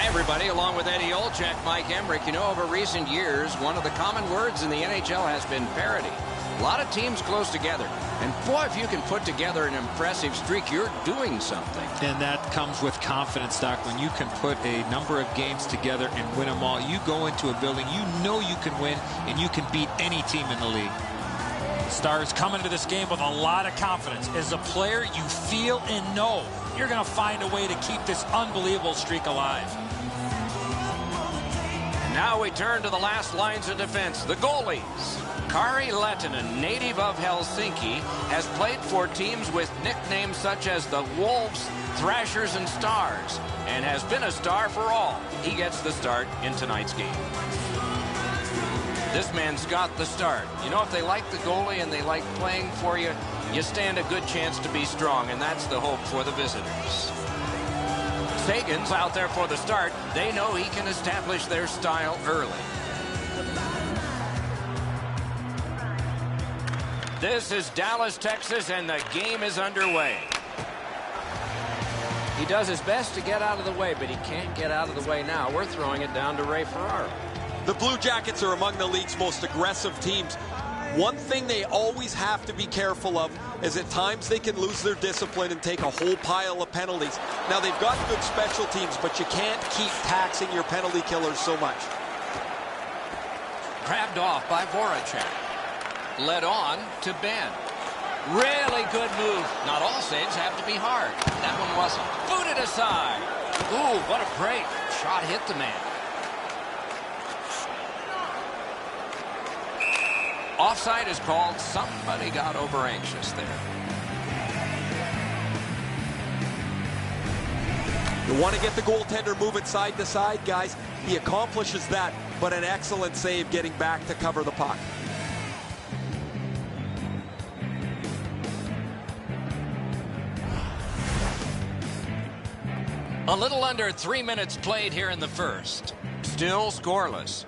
everybody, along with Eddie Olczyk, Mike Emmerich. You know, over recent years, one of the common words in the NHL has been parity. A lot of teams close together. And boy, if you can put together an impressive streak, you're doing something. And that comes with confidence, Doc. When you can put a number of games together and win them all, you go into a building, you know you can win, and you can beat any team in the league. Stars come into this game with a lot of confidence. As a player, you feel and know you're going to find a way to keep this unbelievable streak alive. Now we turn to the last lines of defense, the goalies. Kari Lehtinen, native of Helsinki, has played for teams with nicknames such as the Wolves, Thrashers, and Stars, and has been a star for all. He gets the start in tonight's game. This man's got the start. You know, if they like the goalie and they like playing for you, you stand a good chance to be strong, and that's the hope for the visitors. Sagan's out there for the start. They know he can establish their style early. This is Dallas, Texas, and the game is underway. He does his best to get out of the way, but he can't get out of the way now. We're throwing it down to Ray Ferraro. The Blue Jackets are among the league's most aggressive teams. One thing they always have to be careful of is at times they can lose their discipline and take a whole pile of penalties. Now, they've got good special teams, but you can't keep taxing your penalty killers so much. Grabbed off by Voracek. Led on to Ben. Really good move. Not all saves have to be hard. That one wasn't. Booted aside. Ooh, what a break. Shot hit the man. Offside is called. Somebody got over anxious there. You want to get the goaltender moving side to side, guys. He accomplishes that, but an excellent save getting back to cover the puck. A little under 3 minutes played here in the first. Still scoreless.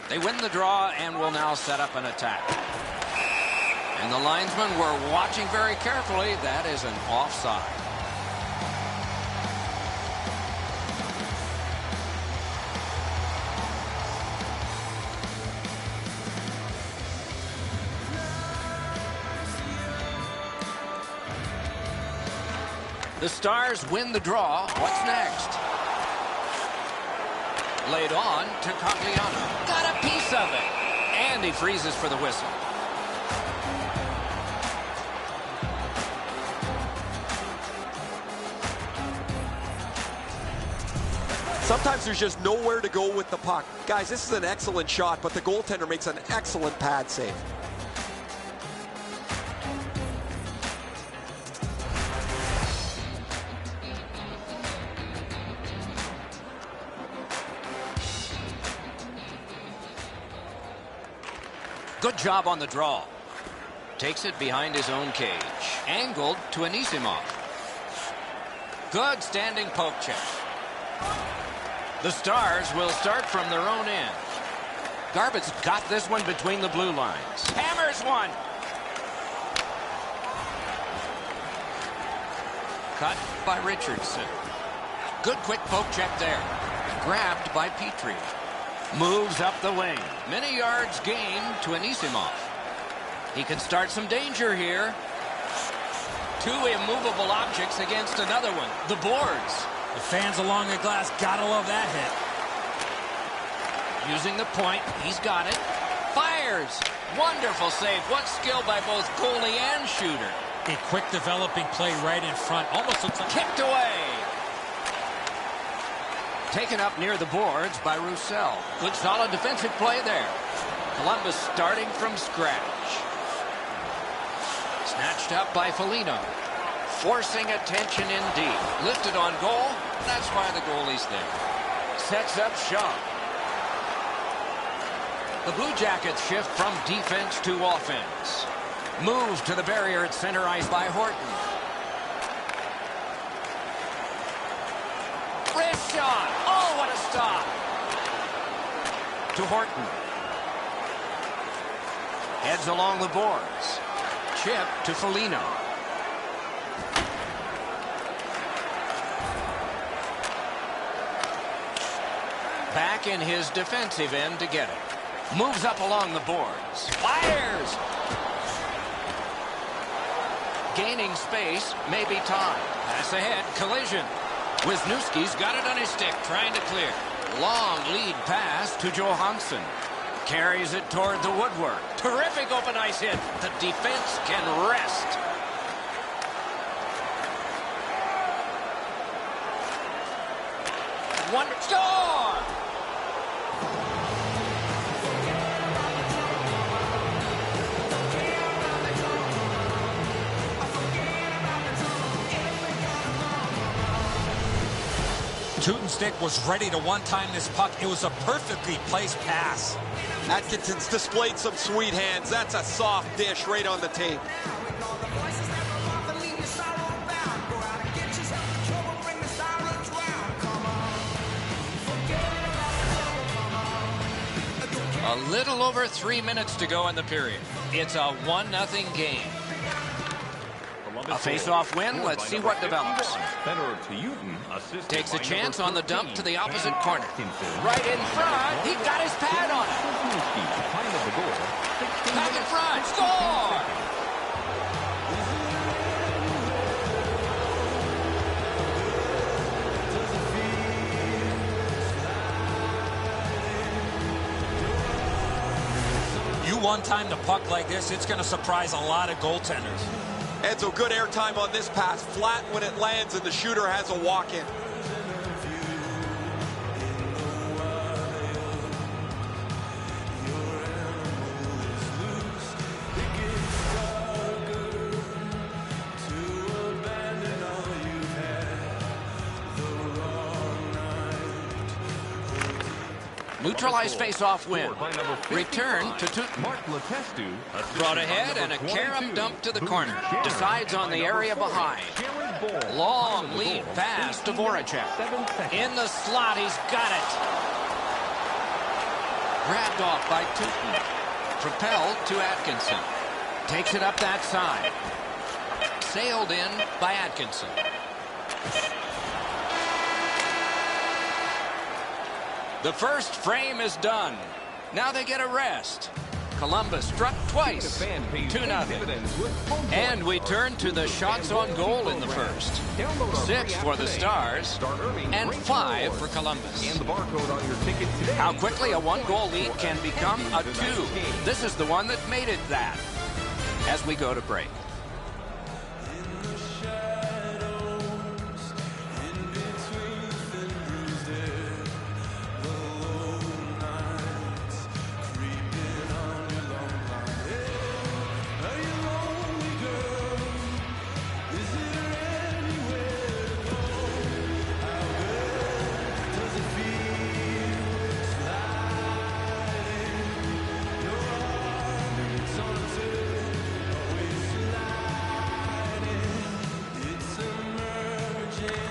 They win the draw and will now set up an attack. And the linesmen were watching very carefully. That is an offside. The Stars win the draw. What's next? Laid on to Cogliano. Got a piece of it. And he freezes for the whistle. Sometimes there's just nowhere to go with the puck. Guys, this is an excellent shot, but the goaltender makes an excellent pad save. Good job on the draw. Takes it behind his own cage. Angled to Anisimov. Good standing poke check. The Stars will start from their own end. Garbutt's got this one between the blue lines. Hammers one. Cut by Richardson. Good quick poke check there. Grabbed by Petrie. Moves up the wing. Many yards gained to Anisimov. He can start some danger here. Two immovable objects against another one. The boards. The fans along the glass gotta love that hit. Using the point. He's got it. Fires. Wonderful save. What skill by both goalie and shooter. A quick developing play right in front. Almost looks like... Kicked away. Taken up near the boards by Roussel. Good solid defensive play there. Columbus starting from scratch. Snatched up by Foligno. Forcing attention in deep. Lifted on goal. That's why the goalie's there. Sets up shot. The Blue Jackets shift from defense to offense. Move to the barrier at center ice by Horton. Wrist shot. Oh, what a stop. To Horton. Heads along the boards. Chip to Foligno. Back in his defensive end to get it. Moves up along the boards. Fires! Gaining space, maybe time. Pass ahead, collision. Wisniewski's got it on his stick, trying to clear. Long lead pass to Johansson. Carries it toward the woodwork. Terrific open ice hit. The defense can rest. One score! Teutenstick was ready to one-time this puck. It was a perfectly placed pass. Atkinson's displayed some sweet hands. That's a soft dish right on the tape. A little over 3 minutes to go in the period. It's a 1-0 game. A face-off win. Let's see what develops. Takes a chance on the dump to the opposite corner. Right in front. He got his pad on it. Back in front. Score! You one-time the puck like this, it's going to surprise a lot of goaltenders. Edzo, good airtime on this pass. Flat when it lands, and the shooter has a walk-in. Neutralized face-off win. Return to Teuten. Brought ahead and a carom dump to the corner. Decides on the area behind. Long lead pass to Voracek. In the slot, he's got it. Grabbed off by Teuten. Propelled to Atkinson. Takes it up that side. Sailed in by Atkinson. The first frame is done. Now they get a rest. Columbus struck twice. 2-0. And we turn to the shots on goal in the first. 6 for the Stars and 5 for Columbus. How quickly a 1-goal lead can become a 2. This is the one that made it that. As we go to break.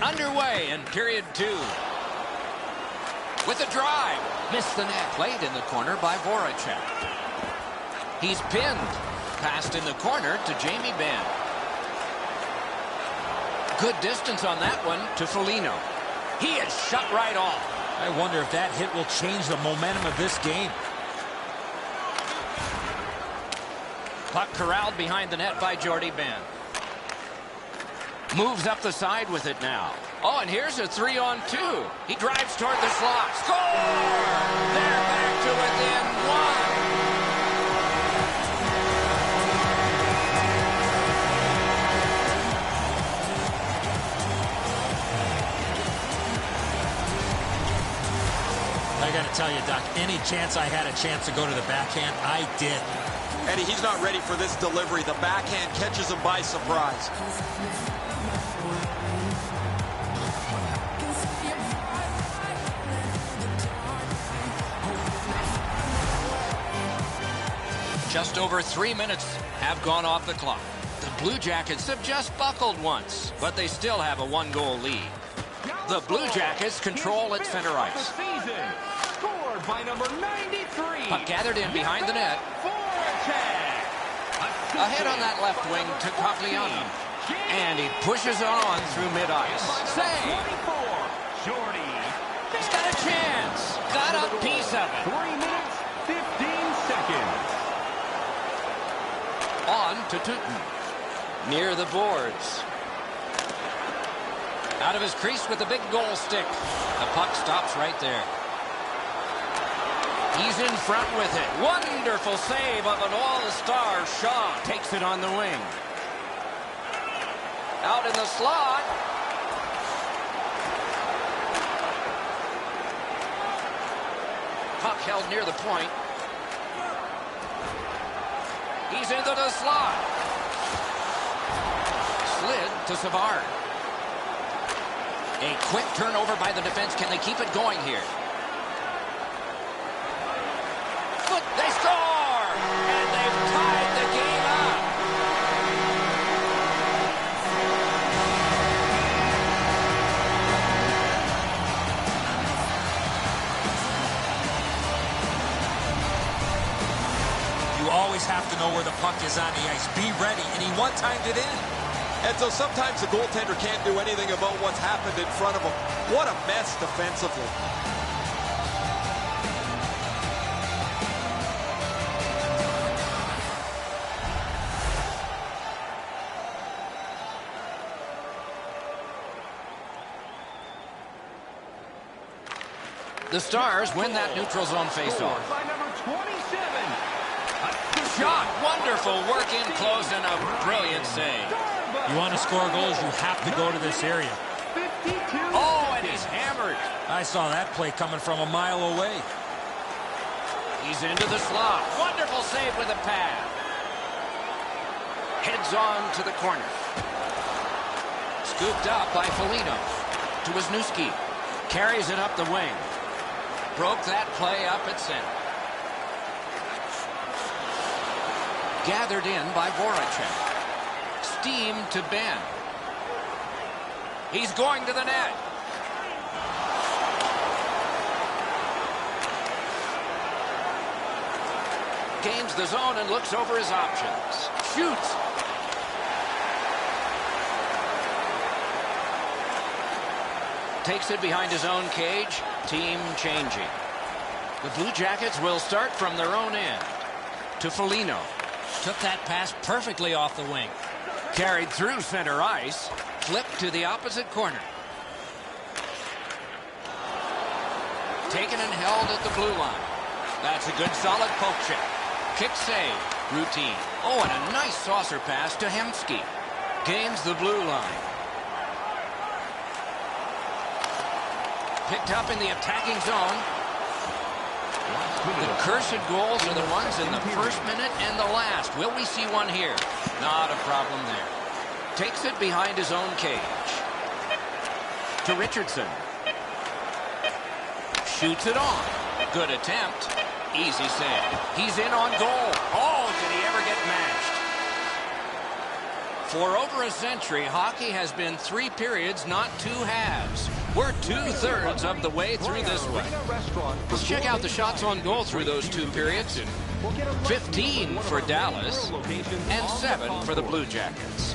Underway in period 2. With a drive. Missed the net. Played in the corner by Voracek. He's pinned. Passed in the corner to Jamie Benn. Good distance on that one to Foligno. He is shut right off. I wonder if that hit will change the momentum of this game. Puck corralled behind the net by Jordy Benn. Moves up the side with it now. Oh, and here's a 3-on-2. He drives toward the slot. Score! They're back to within 1. I got to tell you, Doc, any chance I had a chance to go to the backhand, I did. Eddie, he's not ready for this delivery. The backhand catches him by surprise. Just over 3 minutes have gone off the clock. The Blue Jackets have just buckled once, but they still have a 1-goal lead. The Blue Jackets control at center ice. Scored by number 93. Puck gathered in behind the net. Ahead on that left wing to Cogliano. And he pushes on through mid-ice. Save! Shorty. He's got a chance. Got 3 minutes, 15 seconds. On to Tootin. Near the boards. Out of his crease with the big goal stick. The puck stops right there. He's in front with it. Wonderful save of an all-star. Shaw takes it on the wing. Out in the slot. Puck held near the point. He's into the slot. Slid to Savard. A quick turnover by the defense. Can they keep it going here? Look, they score! And they've tied the game up. You always have to know where the puck is on the ice. Be ready, and he one-timed it in. And so sometimes the goaltender can't do anything about what's happened in front of him. What a mess defensively. The Stars win that neutral zone faceoff. By number 27. Shot. Wonderful work in close and a brilliant save. You want to score goals, you have to go to this area. 52 Oh, and seconds. he's hammered. I saw that play coming from a mile away. He's into the slot. Wonderful save with a pad. Heads on to the corner. Scooped up by Foligno. To Wisniewski. Carries it up the wing. Broke that play up at center. Gathered in by Voracek. Steam to Ben. He's going to the net. Gains the zone and looks over his options. Shoots. Takes it behind his own cage. Team changing. The Blue Jackets will start from their own end. To Foligno. Took that pass perfectly off the wing. Carried through center ice. Flipped to the opposite corner. Taken and held at the blue line. That's a good solid poke check. Kick save. Routine. Oh, and a nice saucer pass to Hemsky. Gains the blue line. Picked up in the attacking zone. The cursed goals are the ones in the first minute and the last. Will we see one here? Not a problem there. Takes it behind his own cage. To Richardson. Shoots it on. Good attempt. Easy save. He's in on goal. Oh, did he ever get matched? For over a century, hockey has been 3 periods, not 2 halves. We're 2/3 of the way through this one. Let's check out the shots on goal through those 2 periods. 15 for Dallas and 7 for the Blue Jackets.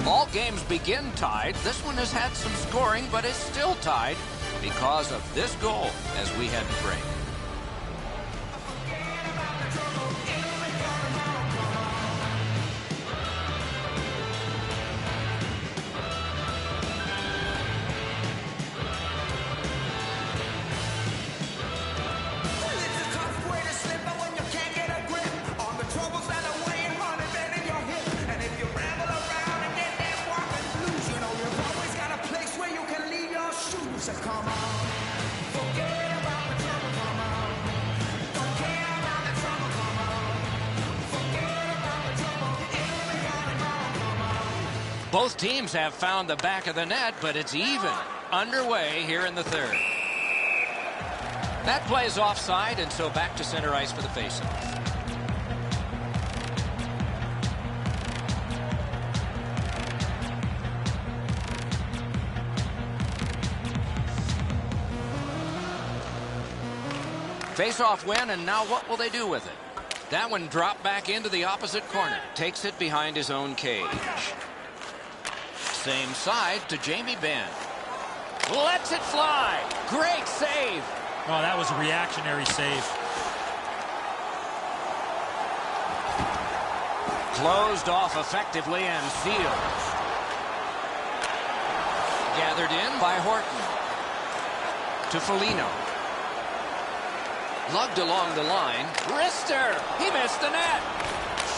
All games begin tied. This one has had some scoring, but is still tied because of this goal as we head to break. Both teams have found the back of the net, but it's even. Underway here in the third. That play is offside, and so back to center ice for the faceoff. Face-off win, and now what will they do with it? That one dropped back into the opposite corner. Takes it behind his own cage. Same side to Jamie Benn. Lets it fly. Great save. Oh, that was a reactionary save. Closed off effectively and sealed. Gathered in by Horton. To Foligno. Lugged along the line. Wrister. He missed the net.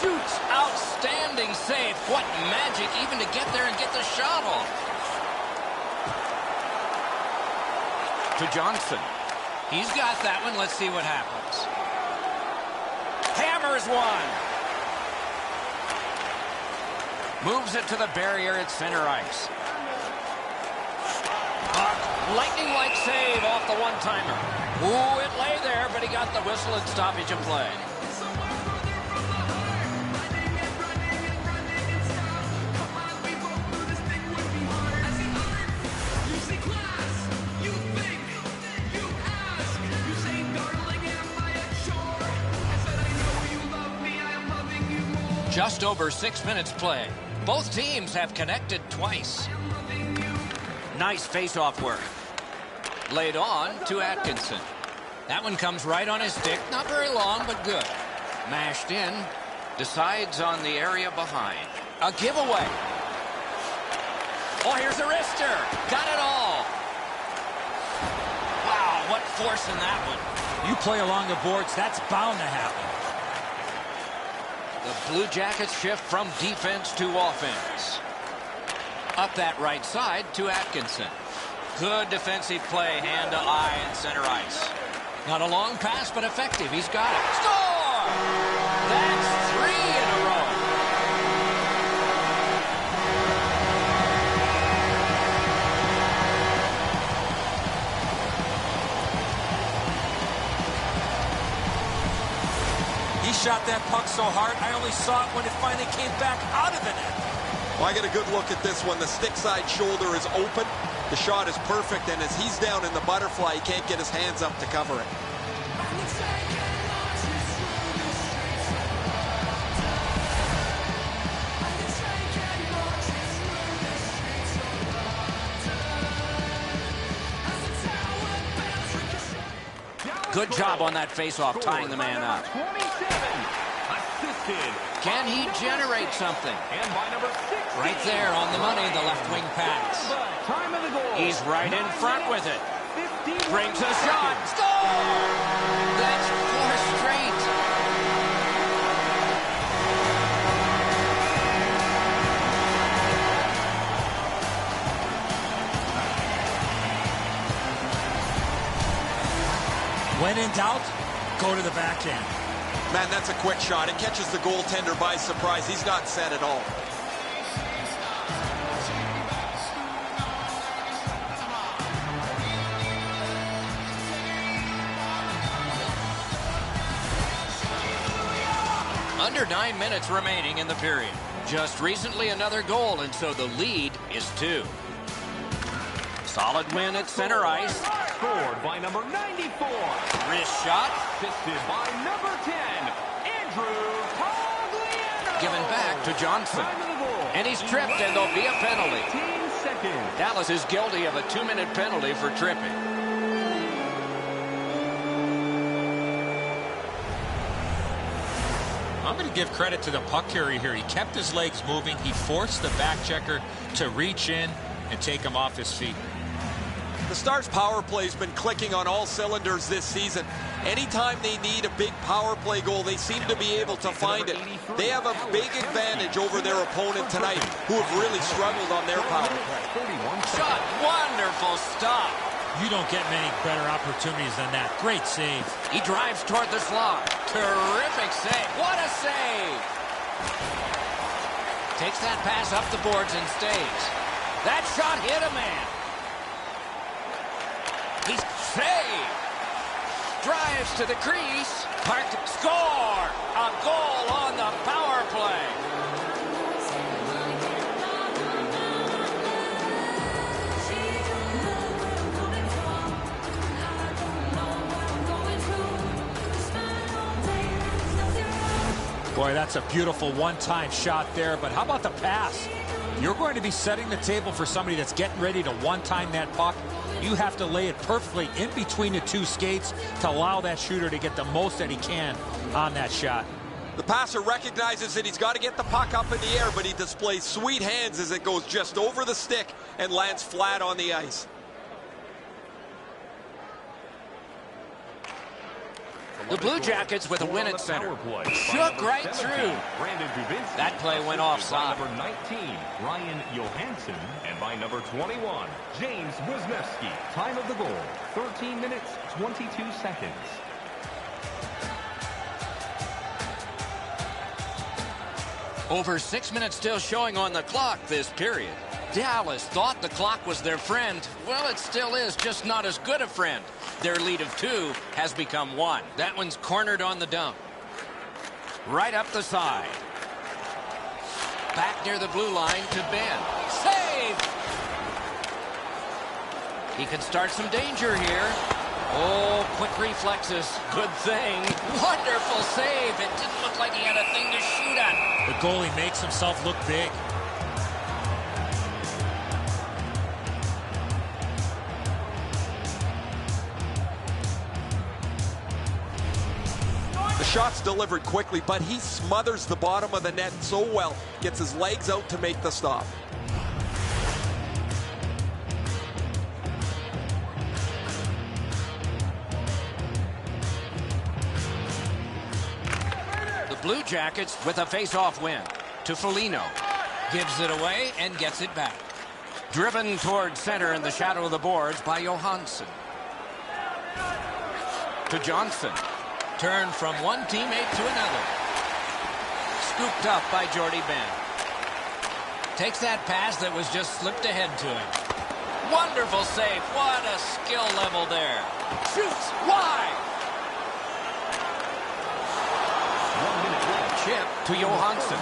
Shoots. Outstanding save. What magic even to get there and get the shot off. To Johnson. He's got that one. Let's see what happens. Hammers one. Moves it to the barrier at center ice. Lightning-like save off the one-timer. Ooh, it lay there, but he got the whistle and stoppage of play. Just over 6 minutes play. Both teams have connected twice. Nice face-off work. Laid on to Atkinson. That one comes right on his stick. Not very long, but good. Mashed in. Decides on the area behind. A giveaway. Oh, here's a wrister. Got it all. Wow, what force in that one. You play along the boards, that's bound to happen. The Blue Jackets shift from defense to offense. Up that right side to Atkinson. Good defensive play, hand to eye and center ice. Not a long pass, but effective. He's got it. Score! That's 3 in a row. He shot that puck so hard, I only saw it when it finally came back out of the net. Well, I get a good look at this one. The stick side shoulder is open. The shot is perfect, and as he's down in the butterfly, he can't get his hands up to cover it. Good job on that face-off, tying the man up. 27. Assisted. Can he generate something? And by number 16. Right there on the money, the left wing pass. Time of the goal. He's right in front with it. 51 Brings a shot. Score! That's 4 straight. When in doubt, go to the backhand. Man, that's a quick shot. It catches the goaltender by surprise. He's not set at all. Under 9 minutes remaining in the period. Just recently another goal, and so the lead is 2. Solid win at center ice. Scored by number 94. Wrist shot. Assisted by number 10. Andrew Pagliano. Given back to Johnson. Time of the goal. And he's tripped, and there'll be a penalty. 18 seconds. Dallas is guilty of a 2-minute penalty for tripping. I'm going to give credit to the puck carrier here. He kept his legs moving. He forced the back checker to reach in and take him off his feet. The Stars' power play's been clicking on all cylinders this season. Anytime they need a big power play goal, they seem to be able to find it. They have a big advantage over their opponent tonight, who have really struggled on their power play. Shot. Wonderful stop. You don't get many better opportunities than that. Great save. He drives toward the slot. Terrific save. What a save. Takes that pass up the boards and stays. That shot hit a man. He's saved. Drives to the crease. Parked. Score. A goal on the power play. Boy, that's a beautiful one-time shot there, but how about the pass? You're going to be setting the table for somebody that's getting ready to one-time that puck. You have to lay it perfectly in between the two skates to allow that shooter to get the most that he can on that shot. The passer recognizes that he's got to get the puck up in the air, but he displays sweet hands as it goes just over the stick and lands flat on the ice. The Blue Jackets with a win at center. Shook right through. That play went offside. By number 19, Ryan Johansson. And by number 21, James Wisniewski. Time of the goal, 13 minutes, 22 seconds. Over 6 minutes still showing on the clock this period. Dallas thought the clock was their friend. Well, it still is, just not as good a friend. Their lead of 2 has become 1. That one's cornered on the dump. Right up the side. Back near the blue line to Ben. Save! He can start some danger here. Oh, quick reflexes. Good thing. Wonderful save. It didn't look like he had a thing to shoot at. The goalie makes himself look big. The shot's delivered quickly, but he smothers the bottom of the net so well. Gets his legs out to make the stop. The Blue Jackets with a face-off win. To Foligno. Gives it away and gets it back. Driven toward center in the shadow of the boards by Johansson. To Johnson. Turned from one teammate to another. Scooped up by Jordy Ben. Takes that pass that was just slipped ahead to him. Wonderful save. What a skill level there. Shoots wide. Chip to Johansson.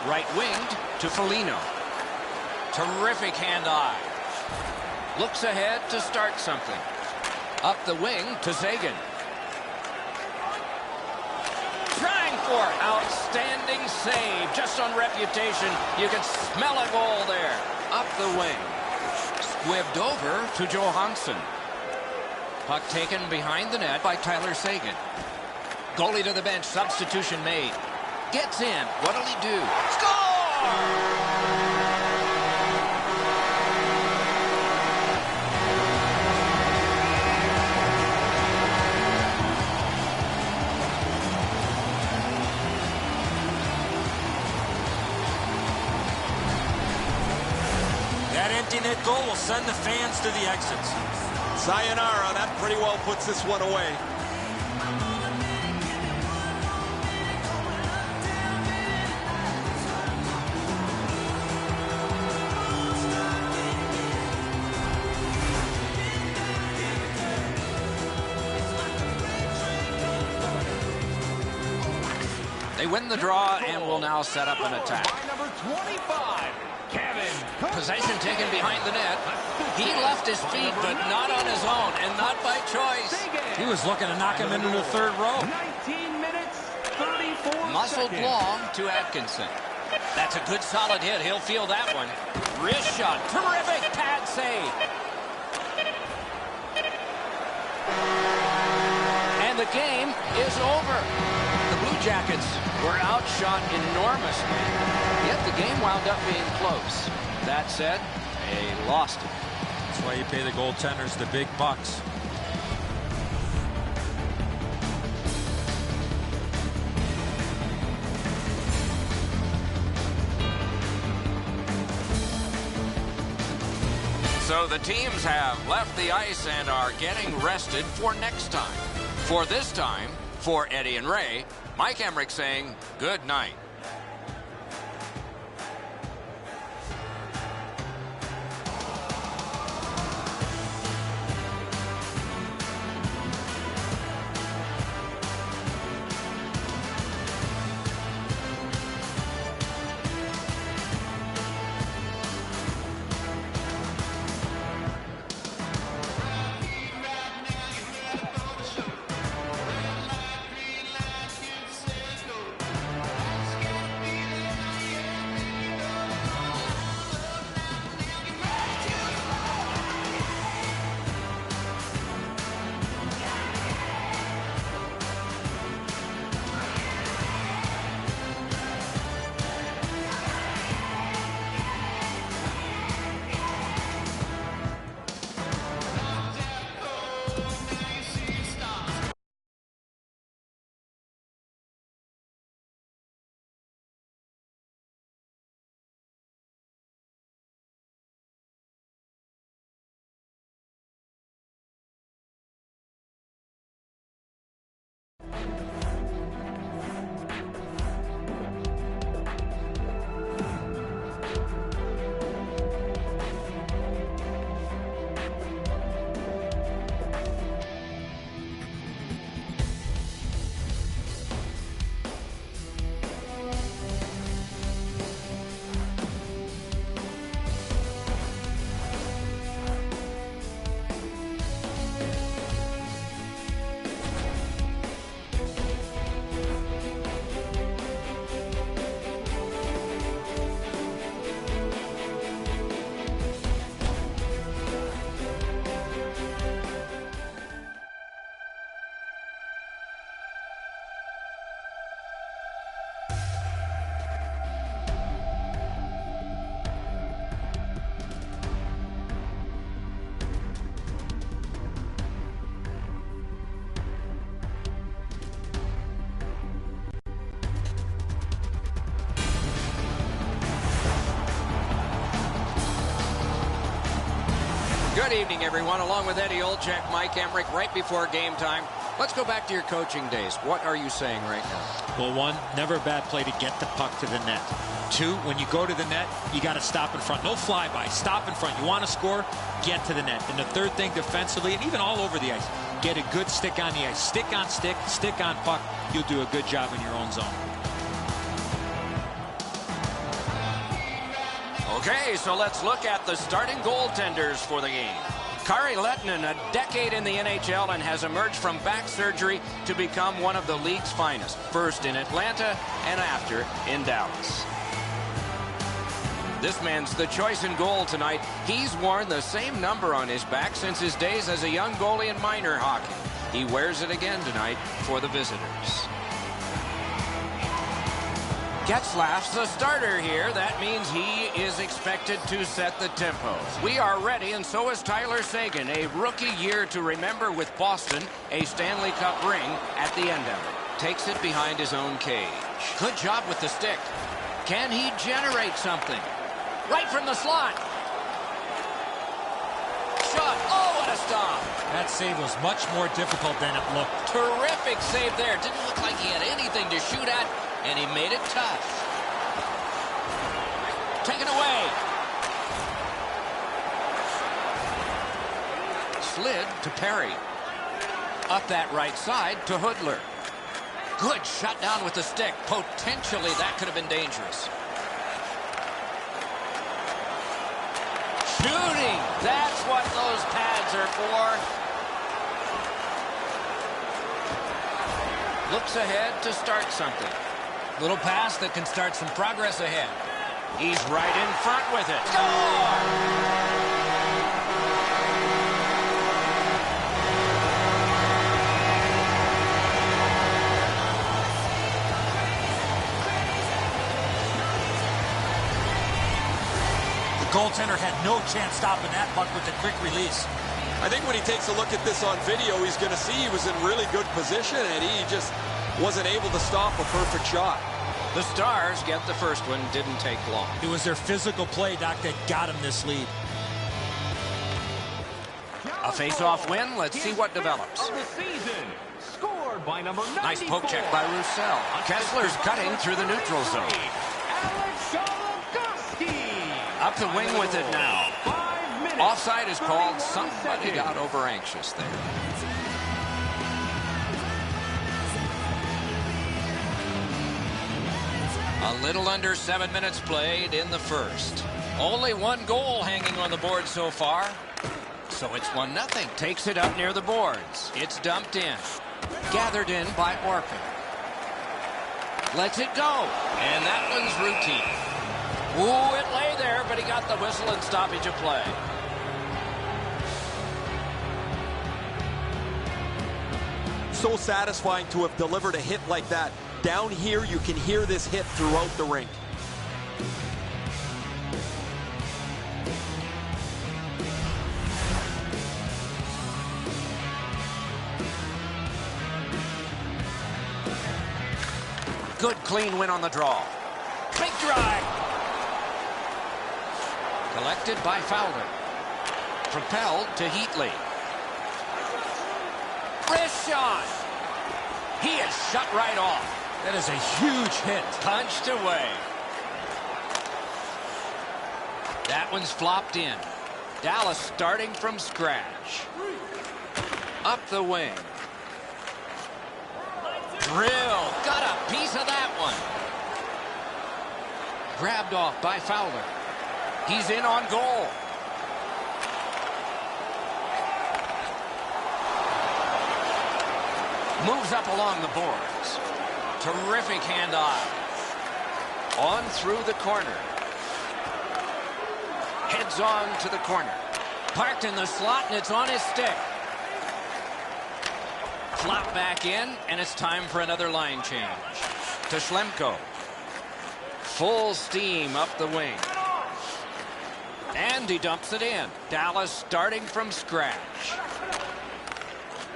Right winged to Foligno. Terrific hand-eye. Looks ahead to start something. Up the wing to Sagan. Trying for outstanding save. Just on reputation, you can smell a goal there. Up the wing. Squibbed over to Johansson. Puck taken behind the net by Tyler Sagan. Goalie to the bench. Substitution made. Gets in. What'll he do? Score! That empty net goal will send the fans to the exits. Sayonara, that pretty well puts this one away. They win the draw and will now set up an attack. By number 25, Kevin. Possession taken behind the net. He left his feet, but not on his own, and not by choice. He was looking to knock him into the third row. 19 minutes, 34 Muscled seconds. long to Atkinson. That's a good solid hit. He'll feel that one. Wrist shot. Terrific pad save. And the game is over. The Blue Jackets were outshot enormously, yet the game wound up being close. That said, they lost it. That's why you pay the goaltenders the big bucks. So the teams have left the ice and are getting rested for next time. For this time, for Eddie and Ray, Mike Emmerich saying good night. Good evening, everyone. Along with Eddie Olczyk, Mike Emmerich, right before game time. Let's go back to your coaching days. What are you saying right now? Well, one, never a bad play to get the puck to the net. Two, when you go to the net, you got to stop in front. No flyby. Stop in front. You want to score, get to the net. And the third thing, defensively, and even all over the ice, get a good stick on the ice. Stick on stick, stick on puck. You'll do a good job in your own zone. Okay, so let's look at the starting goaltenders for the game. Kari Lehtinen, a decade in the NHL, and has emerged from back surgery to become one of the league's finest. First in Atlanta and after in Dallas. This man's the choice in goal tonight. He's worn the same number on his back since his days as a young goalie in minor hockey. He wears it again tonight for the visitors. Getzlaf's the starter here. That means he is expected to set the tempo. We are ready, and so is Tyler Seguin, a rookie year to remember with Boston, a Stanley Cup ring at the end of it. Takes it behind his own cage. Good job with the stick. Can he generate something? Right from the slot. Shot. Oh, what a stop. That save was much more difficult than it looked. Terrific save there. Didn't look like he had anything to shoot at. And he made it tough. Taken away. Slid to Perry. Up that right side to Hoodler. Good shot down with the stick. Potentially that could have been dangerous. Shooting. That's what those pads are for. Looks ahead to start something. Little pass that can start some progress ahead. He's right in front with it. Score! The goaltender had no chance stopping that puck with a quick release. I think when he takes a look at this on video, he's going to see he was in really good position, and he just wasn't able to stop a perfect shot. The Stars get the first one. Didn't take long. It was their physical play, Doc, that got him this lead. A face-off win. Let's see what develops. Of the season, scored by number 94. Nice poke check by Roussel. Kessler's cutting through the neutral zone. Up the wing with it now. Offside is called. Somebody got over anxious there. A little under 7 minutes played in the first. Only one goal hanging on the board so far. So it's 1-0. Takes it up near the boards. It's dumped in. Gathered in by Orpin. Lets it go. And that one's routine. Ooh, it lay there, but he got the whistle and stoppage of play. So satisfying to have delivered a hit like that. Down here, you can hear this hit throughout the rink. Good clean win on the draw. Big drive. Collected by Fowler. Propelled to Heatley. Wrist shot. He is shut right off. That is a huge hit. Punched away. That one's flopped in. Dallas starting from scratch. Up the wing. Drill. Got a piece of that one. Grabbed off by Fowler. He's in on goal. Moves up along the boards. Terrific hand-eye. On through the corner. Heads on to the corner. Parked in the slot, and it's on his stick. Flop back in, and it's time for another line change. To Schlemko. Full steam up the wing. And he dumps it in. Dallas starting from scratch.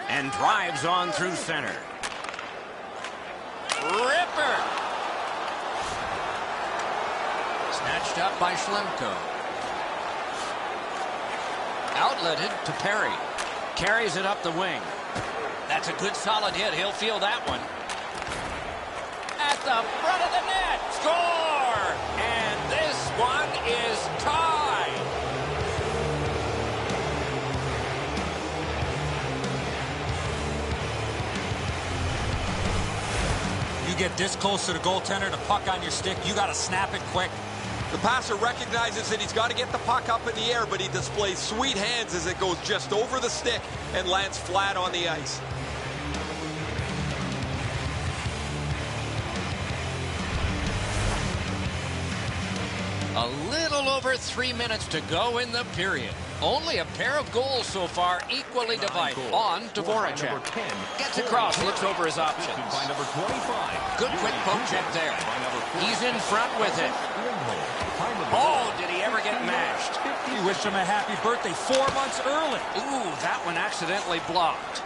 And drives on through center. Ripper. Snatched up by Schlemko. Outletted to Perry. Carries it up the wing. That's a good solid hit. He'll feel that one. At the front of the net. Score! And this one is tied. You get this close to the goaltender, the puck on your stick, you got to snap it quick. The passer recognizes that he's got to get the puck up in the air, but he displays sweet hands as it goes just over the stick and lands flat on the ice. A little over 3 minutes to go in the period. Only a pair of goals so far, equally divided. On to Voracek. Gets across, looks over his options. By number 25. Good quick poke check there. He's in front with it. Oh, did he ever get mashed? You wished him a happy birthday 4 months early. Ooh, that one accidentally blocked.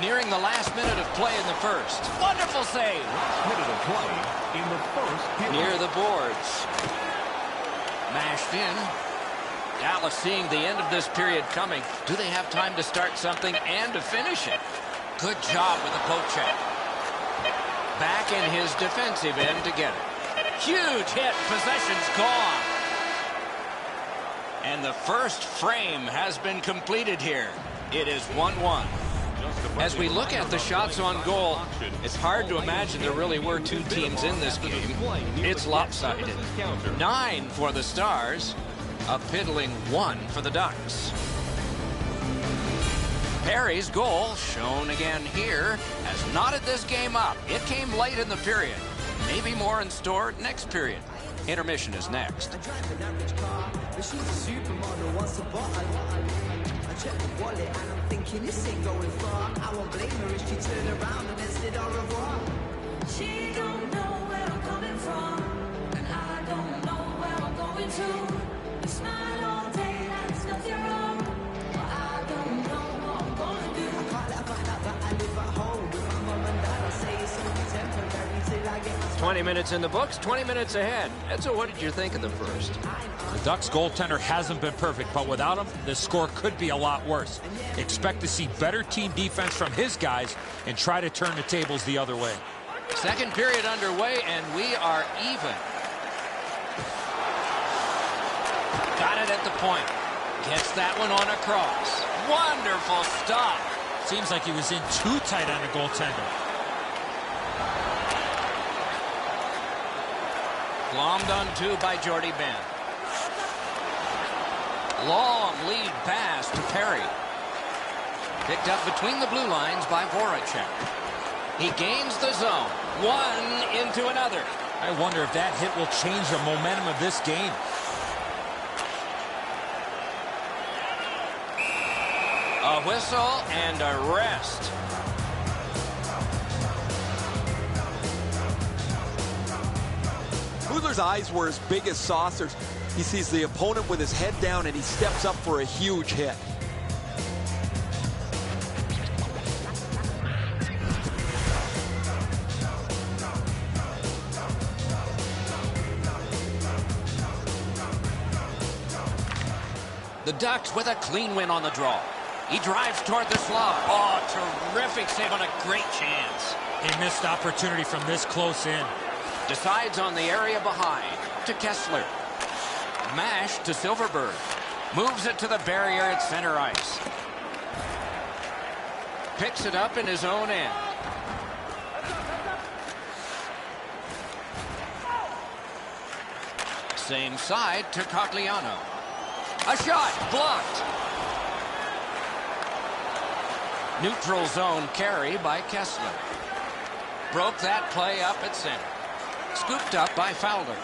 Nearing the last minute of play in the first. Wonderful save. Minute of play in the first period. Near the boards. Mashed in. Dallas seeing the end of this period coming. Do they have time to start something and to finish it? Good job with the poke check. Back in his defensive end to get it. Huge hit. Possession's gone. And the first frame has been completed here. It is 1-1. As we look at the shots on goal, it's hard to imagine there really were two teams in this game. It's lopsided. 9 for the Stars, a piddling 1 for the Ducks. Perry's goal, shown again here, has knotted this game up. It came late in the period. Maybe more in store next period. Intermission is next. Check the wallet and I'm thinking this ain't going far. I won't blame her if she turned around and then said au revoir. She don't know where I'm coming from, and I don't know where I'm going to. We smile all day like there's nothing wrong, but I don't know what I'm gonna do. I can't let her find out that I live at home with my mum and dad. I say it's only temporary till I get my 20 minutes in the books, 20 minutes ahead. And so what did you think of the first? The Ducks goaltender hasn't been perfect, but without him, the score could be a lot worse. Expect to see better team defense from his guys and try to turn the tables the other way. Second period underway, and we are even. Got it at the point. Gets that one on across. Wonderful stop. Seems like he was in too tight on the goaltender. Glommed on 2 by Jordy Ben. Long lead pass to Perry. Picked up between the blue lines by Voracek. He gains the zone. One into another. I wonder if that hit will change the momentum of this game. A whistle and a rest. Mueller's eyes were as big as saucers. He sees the opponent with his head down and he steps up for a huge hit. The Ducks with a clean win on the draw. He drives toward the slot. Oh, terrific save on a great chance. A missed opportunity from this close in. Decides on the area behind to Kessler. Mash to Silverberg. Moves it to the barrier at center ice. Picks it up in his own end. Same side to Cogliano. A shot blocked. Neutral zone carry by Kessler. Broke that play up at center. Scooped up by Fowler.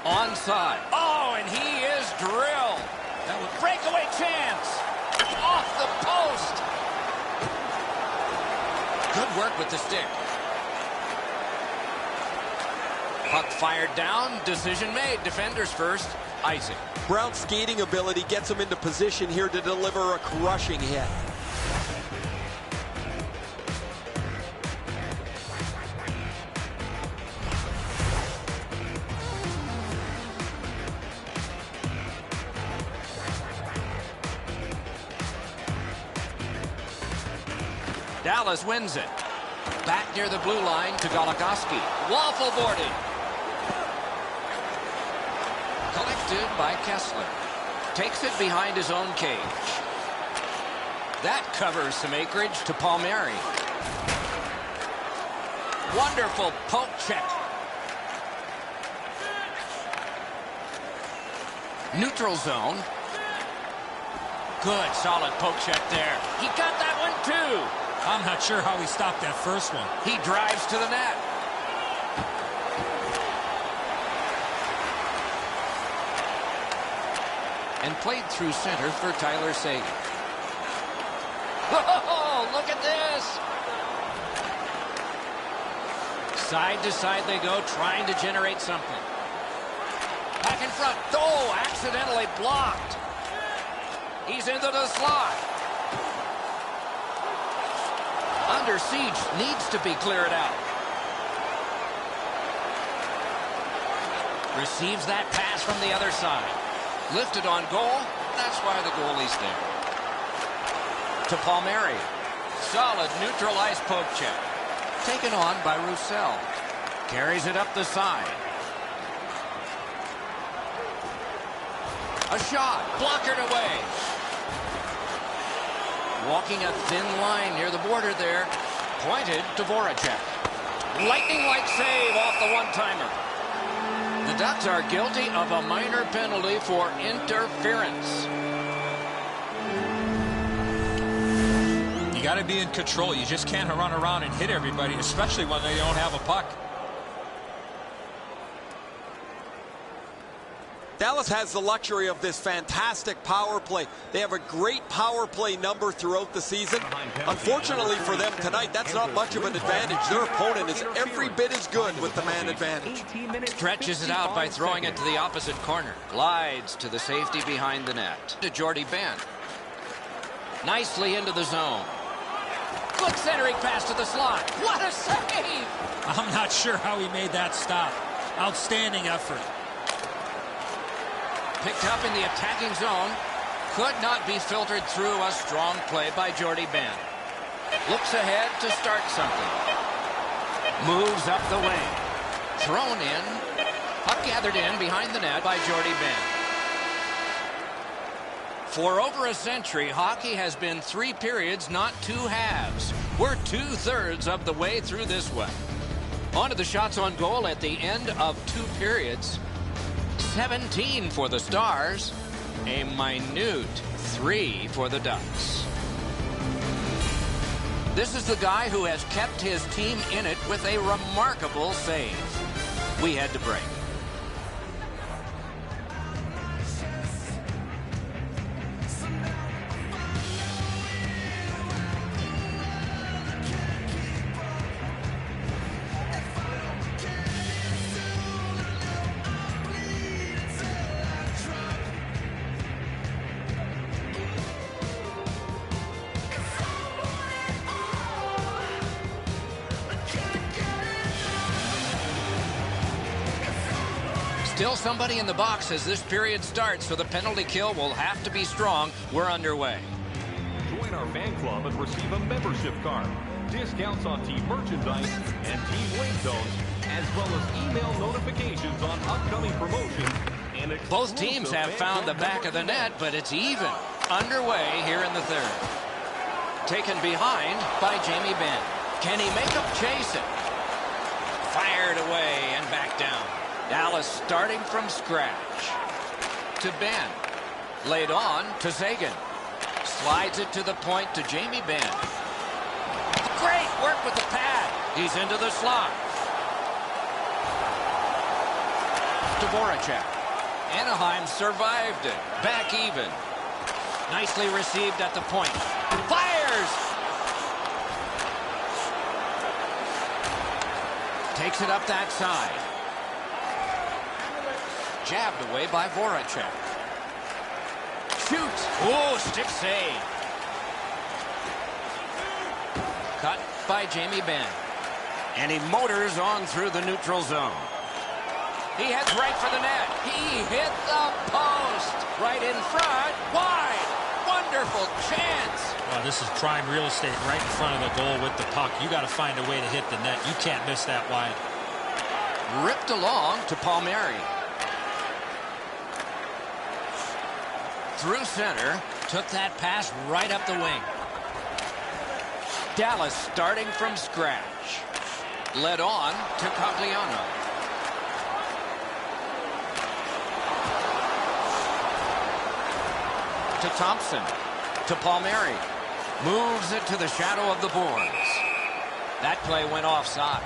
Onside. Oh, and he is drilled. That would breakaway chance. Off the post. Good work with the stick. Puck fired down. Decision made. Defenders first. Icing. Brown's skating ability gets him into position here to deliver a crushing hit. Dallas wins it. Back near the blue line to Goligoski. Waffle boarding. Collected by Kessler. Takes it behind his own cage. That covers some acreage to Palmieri. Wonderful poke check. Neutral zone. Good, solid poke check there. He got that one too. I'm not sure how he stopped that first one. He drives to the net. And played through center for Tyler Seguin. Oh, look at this. Side to side they go, trying to generate something. Back in front. Oh, accidentally blocked. He's into the slot. Under siege, needs to be cleared out. Receives that pass from the other side. Lifted on goal. That's why the goalie's there. To Palmieri. Solid neutralized poke check. Taken on by Roussel. Carries it up the side. A shot. Blockered away. Walking a thin line near the border there. Pointed to Voracek. Lightning-like save off the one-timer. The Ducks are guilty of a minor penalty for interference. You got to be in control. You just can't run around and hit everybody, especially when they don't have a puck. Dallas has the luxury of this fantastic power play. They have a great power play number throughout the season. Unfortunately for them tonight, that's not much of an advantage. Their opponent is every bit as good with the man advantage. Stretches it out by throwing it to the opposite corner. Glides to the safety behind the net. To Jordy Ben. Nicely into the zone. Good centering pass to the slot. What a save! I'm not sure how he made that stop. Outstanding effort. Picked up in the attacking zone. Could not be filtered through a strong play by Jordy Ben. Looks ahead to start something. Moves up the wing. Thrown in. Puck gathered in behind the net by Jordy Ben. For over a century, hockey has been 3 periods, not 2 halves. We're 2/3 of the way through this one. On to the shots on goal at the end of 2 periods. 17 for the Stars, a minute 3 for the Ducks. This is the guy who has kept his team in it with a remarkable save. We head to break. Still somebody in the box as this period starts, so the penalty kill will have to be strong. We're underway. Join our fan club and receive a membership card, discounts on team merchandise and team wing zones, as well as email notifications on upcoming promotions. And both teams have found the back of the net, but it's even. Underway here in the third. Taken behind by Jamie Benn. Can he make up chase it? Fired away and back down. Dallas starting from scratch. To Ben. Laid on to Seguin. Slides it to the point to Jamie Benn. Great work with the pad. He's into the slot. To Voracek. Anaheim survived it. Back even. Nicely received at the point. Fires! Takes it up that side. Jabbed away by Voracek. Shoots. Oh, stick save. Cut by Jamie Benn. And he motors on through the neutral zone. He heads right for the net. He hit the post. Right in front. Wide. Wonderful chance. Oh, this is prime real estate right in front of the goal with the puck. You got to find a way to hit the net. You can't miss that wide. Ripped along to Palmieri. Through center. Took that pass right up the wing. Dallas starting from scratch. Led on to Cogliano. To Thompson. To Palmieri. Moves it to the shadow of the boards. That play went offside.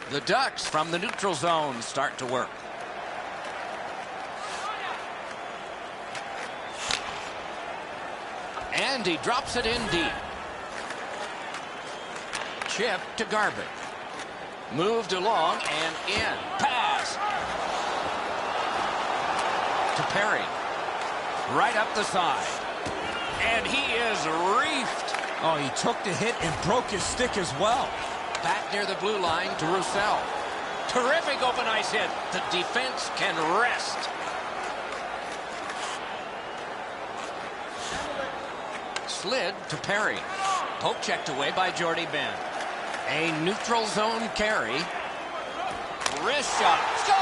The Ducks from the neutral zone start to work. And he drops it in deep. Chip to Garbutt. Moved along and in. Pass. To Perry. Right up the side. And he is reefed. Oh, he took the hit and broke his stick as well. Back near the blue line to Roussel. Terrific open ice hit. The defense can rest. Slid to Perry. Poke checked away by Jordy Ben. A neutral zone carry. Wrist shot. Score!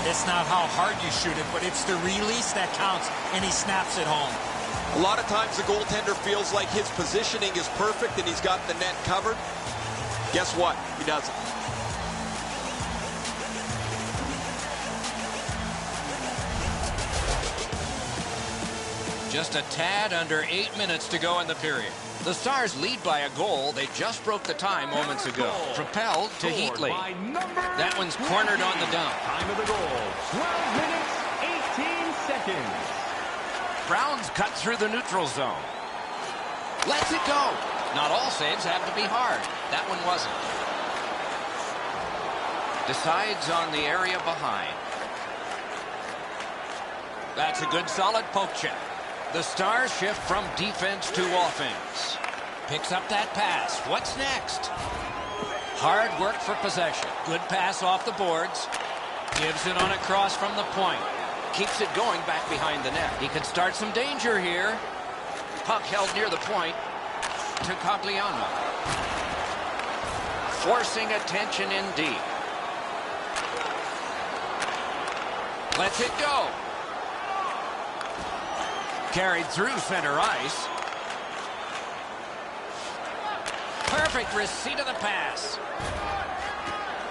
It's not how hard you shoot it, but it's the release that counts, and he snaps it home. A lot of times the goaltender feels like his positioning is perfect and he's got the net covered. Guess what? He doesn't. Just a tad under 8 minutes to go in the period. The Stars lead by a goal. They just broke the tie moments ago. Propelled to Heatley. That one's cornered on the dump. Time of the goal, 12 minutes, 18 seconds. Brown's cut through the neutral zone. Lets it go. Not all saves have to be hard. That one wasn't. Decides on the area behind. That's a good solid poke check. The Stars shift from defense to offense. Picks up that pass. What's next? Hard work for possession. Good pass off the boards. Gives it on a cross from the point. Keeps it going back behind the net. He can start some danger here. Puck held near the point to Cogliano. Forcing attention in deep. Lets it go. Carried through center ice. Perfect receipt of the pass.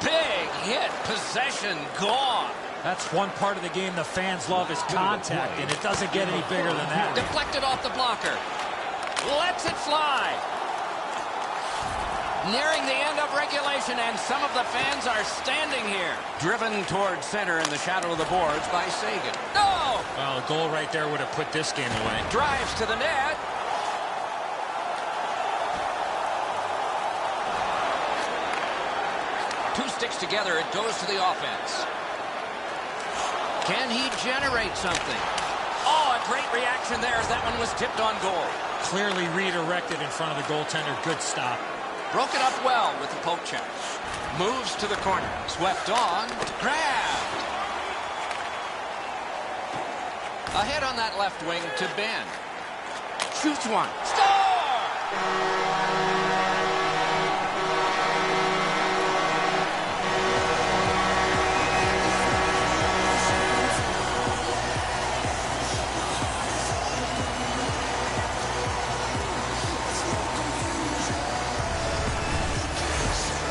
Big hit. Possession gone. That's one part of the game the fans love is contact, and it doesn't get any bigger than that. Deflected off the blocker. Lets it fly. Nearing the end of regulation, and some of the fans are standing here. Driven towards center in the shadow of the boards by Sagan. No! Well, a goal right there would have put this game away. Drives to the net. Two sticks together, it goes to the offense. Can he generate something? Oh, a great reaction there as that one was tipped on goal. Clearly redirected in front of the goaltender. Good stop. Broke it up well with the poke check. Moves to the corner. Swept on. Grabbed. Ahead on that left wing to Ben. Shoots one. Score!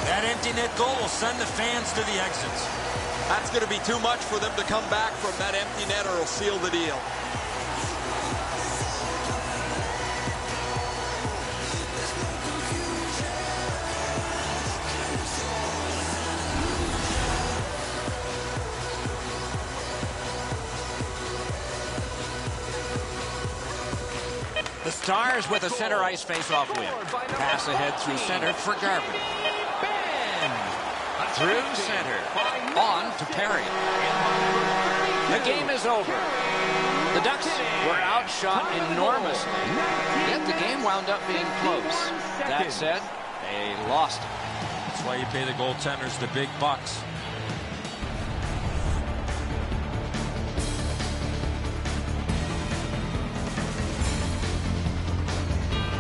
That empty net goal will send the fans to the exits. That's going to be too much for them to come back from that empty net, or it'll seal the deal. Stars with a center ice face-off win. Pass ahead through center for Garber. Through center. On to Perry. The game is over. The Ducks were outshot enormously, yet the game wound up being close. That said, they lost it. That's why you pay the goaltenders the big bucks.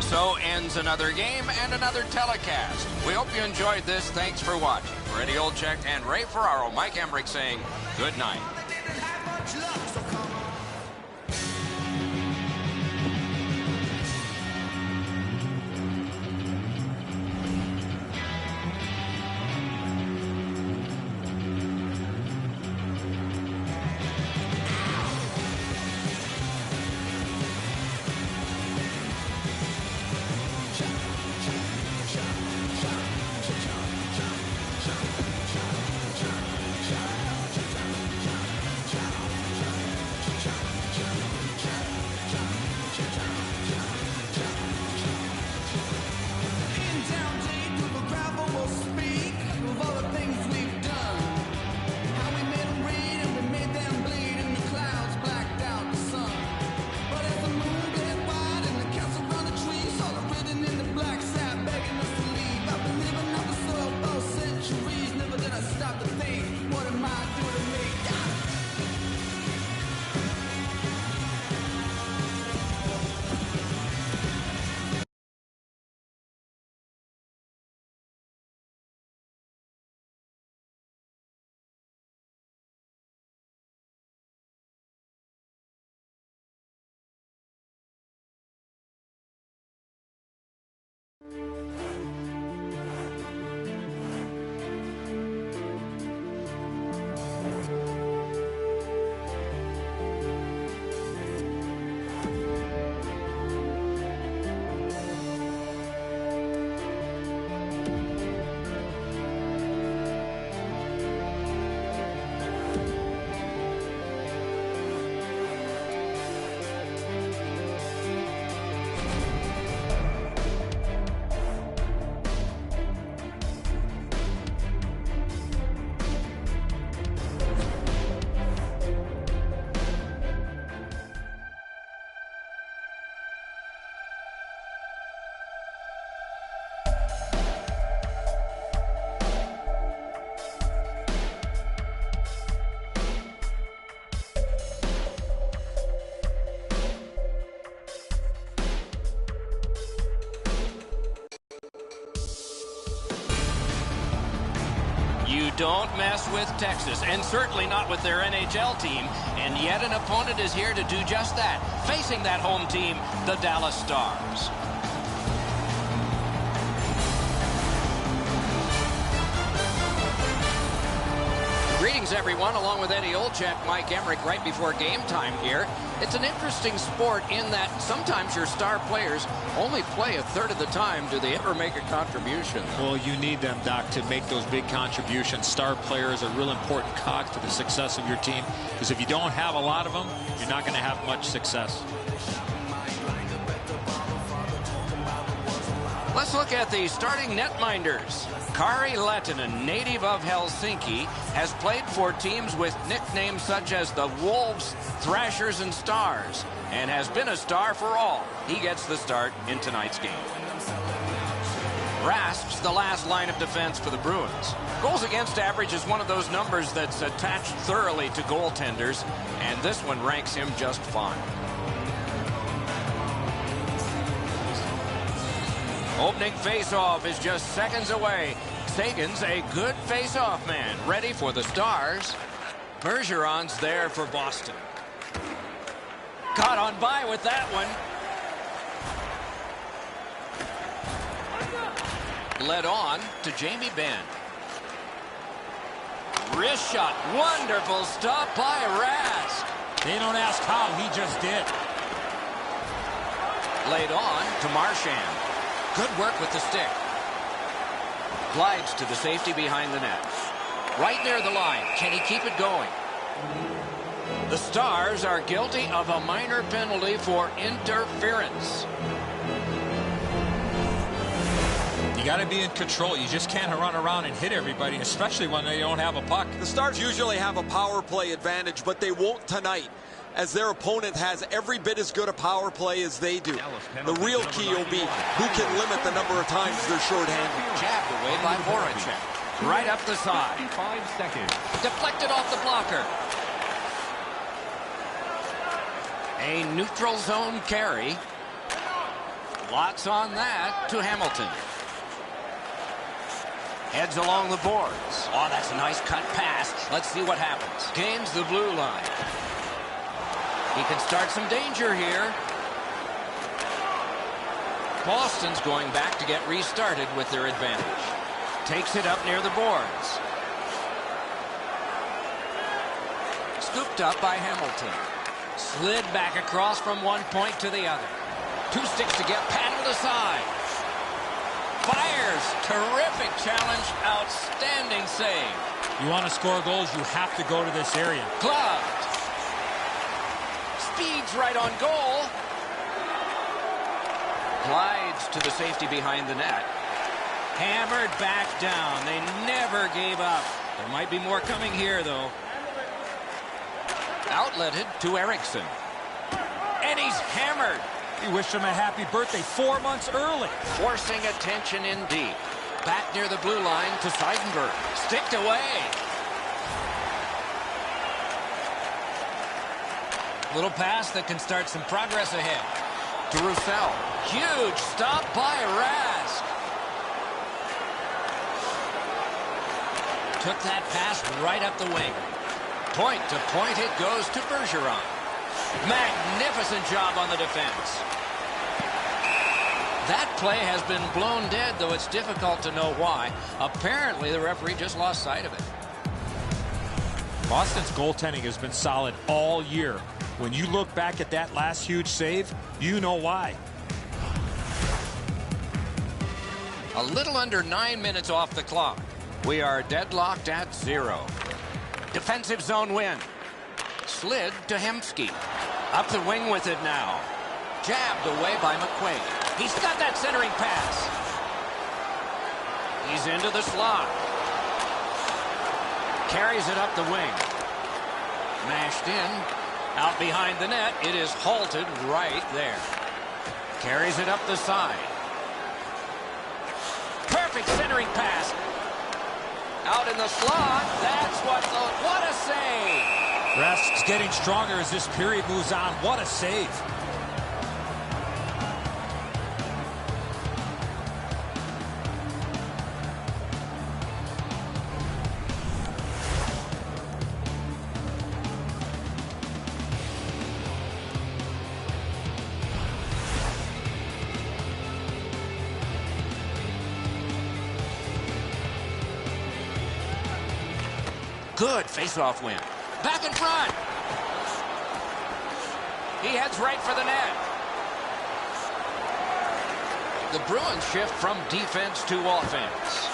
So ends another game and another telecast. We hope you enjoyed this. Thanks for watching. For Eddie Olczyk and Ray Ferraro, Mike Emmerich saying good night. You don't mess with Texas, and certainly not with their NHL team. And yet an opponent is here to do just that, facing that home team, the Dallas Stars. Greetings, everyone, along with Eddie Olczyk, Mike Emmerich, right before game time here. It's an interesting sport in that sometimes your star players only play a third of the time. Do they ever make a contribution? Well, you need them, Doc, to make those big contributions. Star players are real important cogs to the success of your team, because if you don't have a lot of them, you're not going to have much success. Let's look at the starting netminders. Kari Lehtinen, native of Helsinki, has played for teams with nicknames such as the Wolves, Thrashers, and Stars, and has been a star for all. He gets the start in tonight's game. Rask's the last line of defense for the Bruins. Goals against average is one of those numbers that's attached thoroughly to goaltenders, and this one ranks him just fine. Opening face-off is just seconds away. Sagan's a good face-off man, ready for the Stars. Bergeron's there for Boston. Caught on by with that one. Led on to Jamie Benn. Wrist shot. Wonderful stop by Rask. They don't ask how, he just did. Laid on to Marchand. Good work with the stick. Glides to the safety behind the net. Right near the line. Can he keep it going? The Stars are guilty of a minor penalty for interference. You got to be in control. You just can't run around and hit everybody, especially when they don't have a puck. The Stars usually have a power play advantage, but they won't tonight, as their opponent has every bit as good a power play as they do. The real key will be who can limit the number of times they're shorthanded. Jabbed away by Voracek. Right up the side. 5 seconds. Deflected off the blocker. A neutral zone carry. Lots on that to Hamilton. Heads along the boards. Oh, that's a nice cut pass. Let's see what happens. Gains the blue line. He can start some danger here. Boston's going back to get restarted with their advantage. Takes it up near the boards. Scooped up by Hamilton. Slid back across from one point to the other. 2 sticks to get paddled aside. Fires. Terrific challenge. Outstanding save. You want to score goals, you have to go to this area. Gloved. Speeds right on goal. Glides to the safety behind the net. Hammered back down. They never gave up. There might be more coming here, though. Outletted to Eriksson. And he's hammered. You wish him a happy birthday 4 months early. Forcing attention in deep. Back near the blue line to Seidenberg. Sticked away. Little pass that can start some progress ahead. To Roussel. Huge stop by Rask. Took that pass right up the wing. Point to point it goes to Bergeron. Magnificent job on the defense. That play has been blown dead, though it's difficult to know why. Apparently, the referee just lost sight of it. Boston's goaltending has been solid all year. When you look back at that last huge save, you know why. A little under 9 minutes off the clock. We are deadlocked at 0. Defensive zone win. Slid to Hemsky. Up the wing with it now. Jabbed away by McQuaid. He's got that centering pass. He's into the slot. Carries it up the wing. Mashed in. Out behind the net. It is halted right there. Carries it up the side. Perfect centering pass. Out in the slot. That's what a save. Rask's getting stronger as this period moves on. What a save. Good face-off win. Back in front. He heads right for the net. The Bruins shift from defense to offense.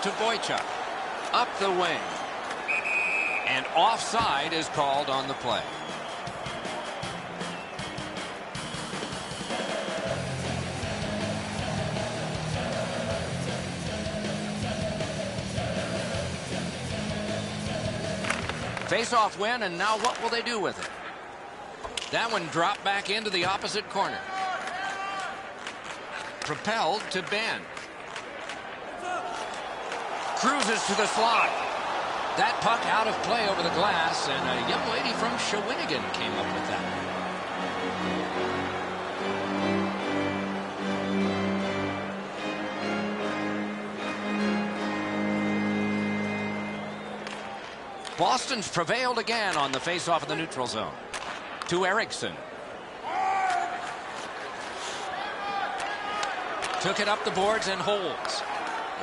To Boychuk. Up the wing. And offside is called on the play. Face-off win, and now what will they do with it? That one dropped back into the opposite corner. Propelled to Ben. Cruises to the slot. That puck out of play over the glass, and a young lady from Shawinigan came up with that. Boston's prevailed again on the face-off of the neutral zone. To Eriksson. Took it up the boards and holds.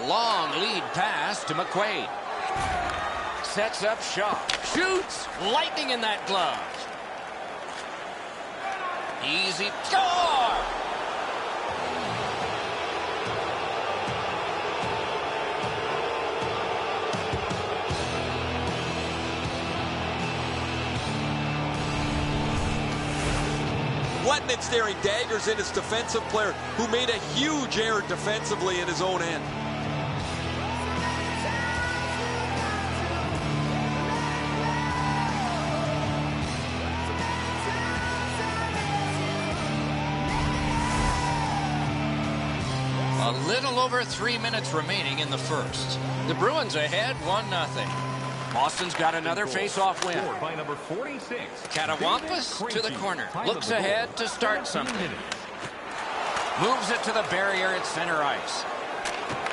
Long lead pass to McQuaid. Sets up shot. Shoots. Lightning in that glove. Easy. Score! letting it staring daggers in his defensive player, who made a huge error defensively in his own end. A little over 3 minutes remaining in the first. The Bruins ahead 1-0. Boston's got another face-off win. By number 46. Catawampus to the corner. Looks ahead to start something. Moves it to the barrier at center ice.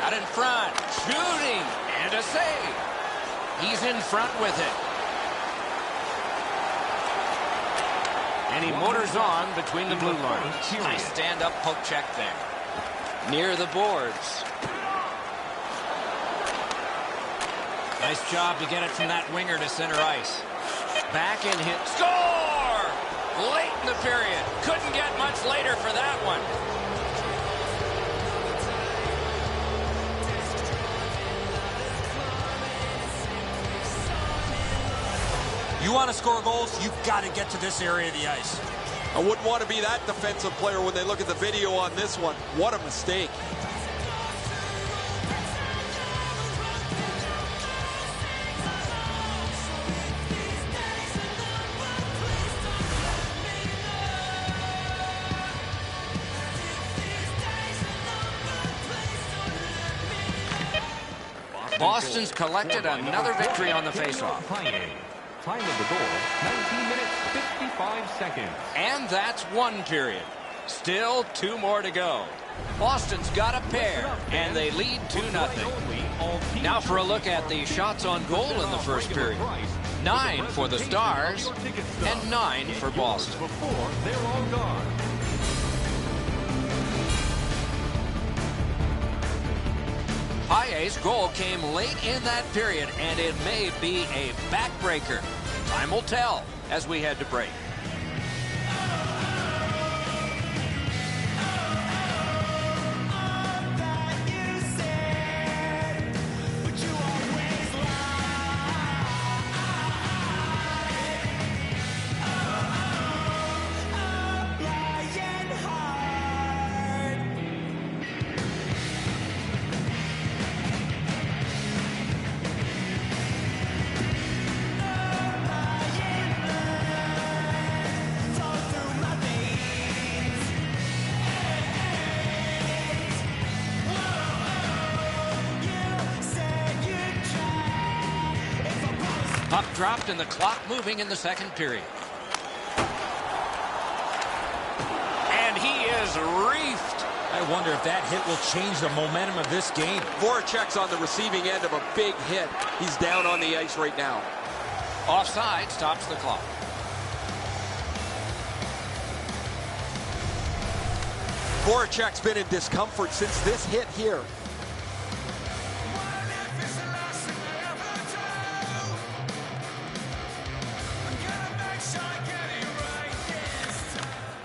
Out in front. Shooting. And a save. He's in front with it. And he motors on between the blue lines. Nice stand-up poke check there. Near the boards. Nice job to get it from that winger to center ice. Back and hit. Score! Late in the period. Couldn't get much later for that one. You want to score goals, you've got to get to this area of the ice. I wouldn't want to be that defensive player when they look at the video on this one. What a mistake. Boston's collected another victory on the faceoff. Time of the goal, 19 minutes, 55 seconds. And that's one period. Still 2 more to go. Boston's got a pair, and they lead 2-0. Now for a look at the shots on goal in the first period. 9 for the Stars, and 9 for Boston. Before they're all gone. Paille's goal came late in that period, and it may be a backbreaker. Time will tell as we head to break. Puck dropped and the clock moving in the second period. And he is reefed. I wonder if that hit will change the momentum of this game. Voracek's on the receiving end of a big hit. He's down on the ice right now. Offside stops the clock. Voracek's been in discomfort since this hit here.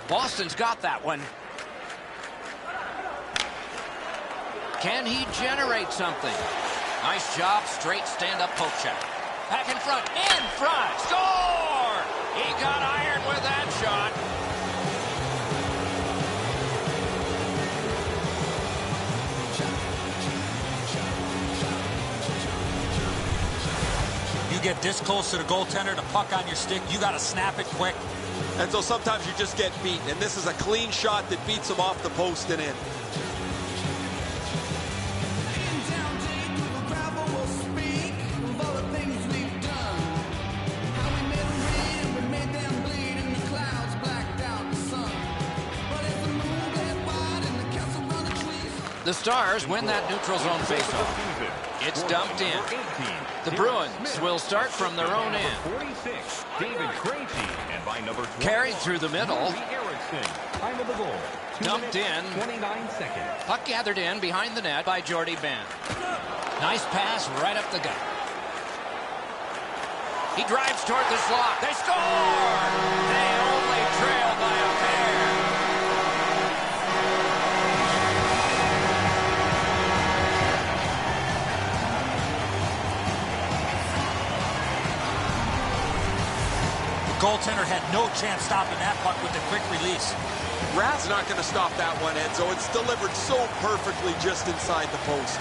Boston's got that one. Can he generate something? Nice job, straight stand-up poke check. Back in front, score! He got iron with that shot. You get this close to the goaltender, the puck on your stick, you got to snap it quick. And so sometimes you just get beat, and this is a clean shot that beats him off the post and in. The Stars win that neutral zone faceoff. It's dumped in. The Bruins will start from their own end. 46, David Krejci, and by number 12, Carried through the middle. Erickson. Time of the goal, 2 Dumped minutes, in. 29 seconds. Puck gathered in behind the net by Jordy Ben. Nice pass right up the gut. He drives toward the slot. They score! They only trail by a pair. goaltender had no chance stopping that puck with a quick release. Rad's not going to stop that one, Enzo. It's delivered so perfectly just inside the post.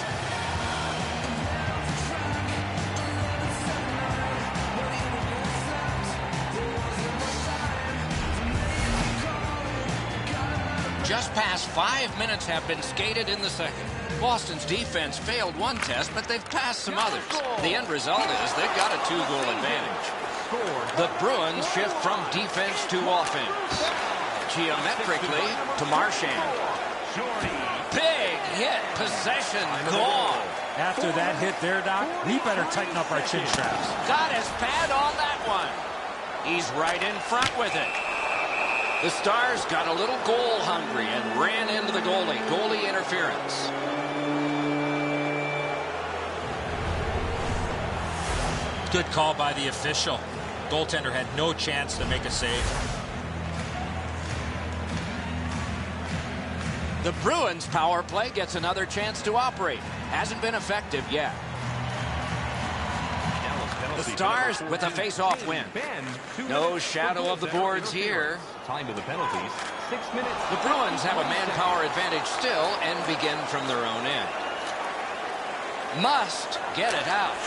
Just past 5 minutes have been skated in the second. Boston's defense failed one test, but they've passed some others. The end result is they've got a 2-goal advantage. The Bruins shift from defense to offense. Geometrically to Marchand. Big hit, possession, gone. After that hit there, Doc, we better tighten up our chin straps. Got his pad on that one. He's right in front with it. The Stars got a little goal hungry and ran into the goalie. Goalie interference. Good call by the official. Goaltender had no chance to make a save. The Bruins power play gets another chance to operate. Hasn't been effective yet. The Stars with a face-off win. No shadow of the boards here. Time to the penalties. 6 minutes. The Bruins have a manpower advantage still and begin from their own end. Must get it out.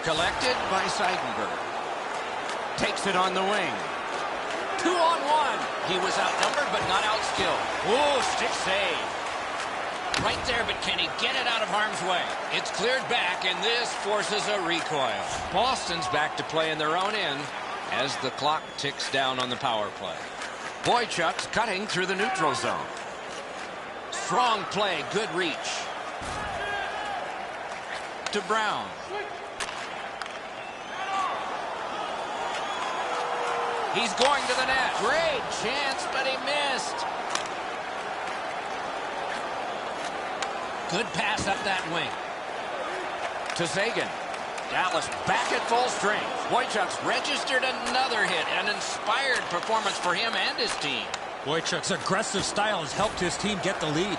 Collected by Seidenberg. Takes it on the wing. 2-on-1. He was outnumbered but not outskilled. Oh, stick save. Right there, but can he get it out of harm's way? It's cleared back, and this forces a recoil. Boston's back to play in their own end as the clock ticks down on the power play. Boychuk's cutting through the neutral zone. Strong play, good reach. To Brown. He's going to the net. Great chance, but he missed. Good pass up that wing. To Sagan. Dallas back at full strength. Boychuk's registered another hit. An inspired performance for him and his team. Boychuk's aggressive style has helped his team get the lead.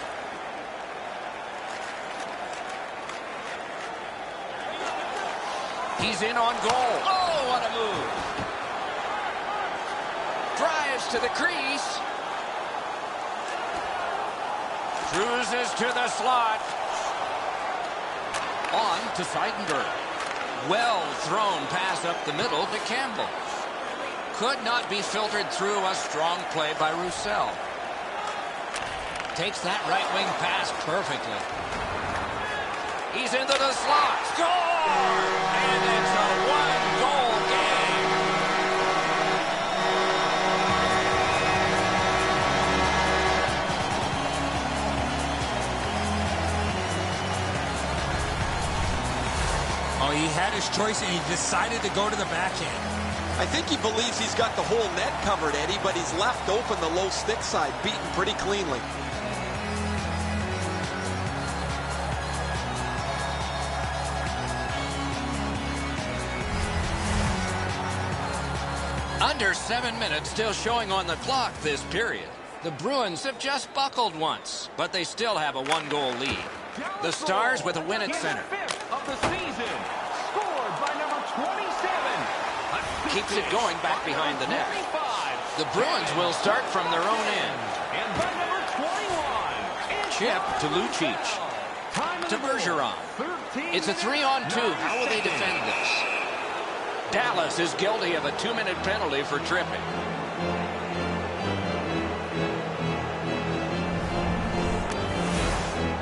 He's in on goal. Oh, what a move. Drives to the crease. Cruises to the slot. On to Seidenberg. Well thrown pass up the middle to Campbell. Could not be filtered through. A strong play by Roussel. Takes that right wing pass perfectly. He's into the slot. Score! And it's a one-goal game. Oh, he had his choice, and he decided to go to the backhand. I think he believes he's got the whole net covered, Eddie, but he's left open the low stick side, beaten pretty cleanly. Under 7 minutes still showing on the clock this period. The Bruins have just buckled once, but they still have a one-goal lead. The Stars with a win at center. Of the season, scored by number 27. Keeps it going back behind the net. 25. The Bruins will start from their own end. And by number 21. Chip to Lucic. To Bergeron. It's a 3-on-2. How will they defend this? Dallas is guilty of a 2-minute penalty for tripping.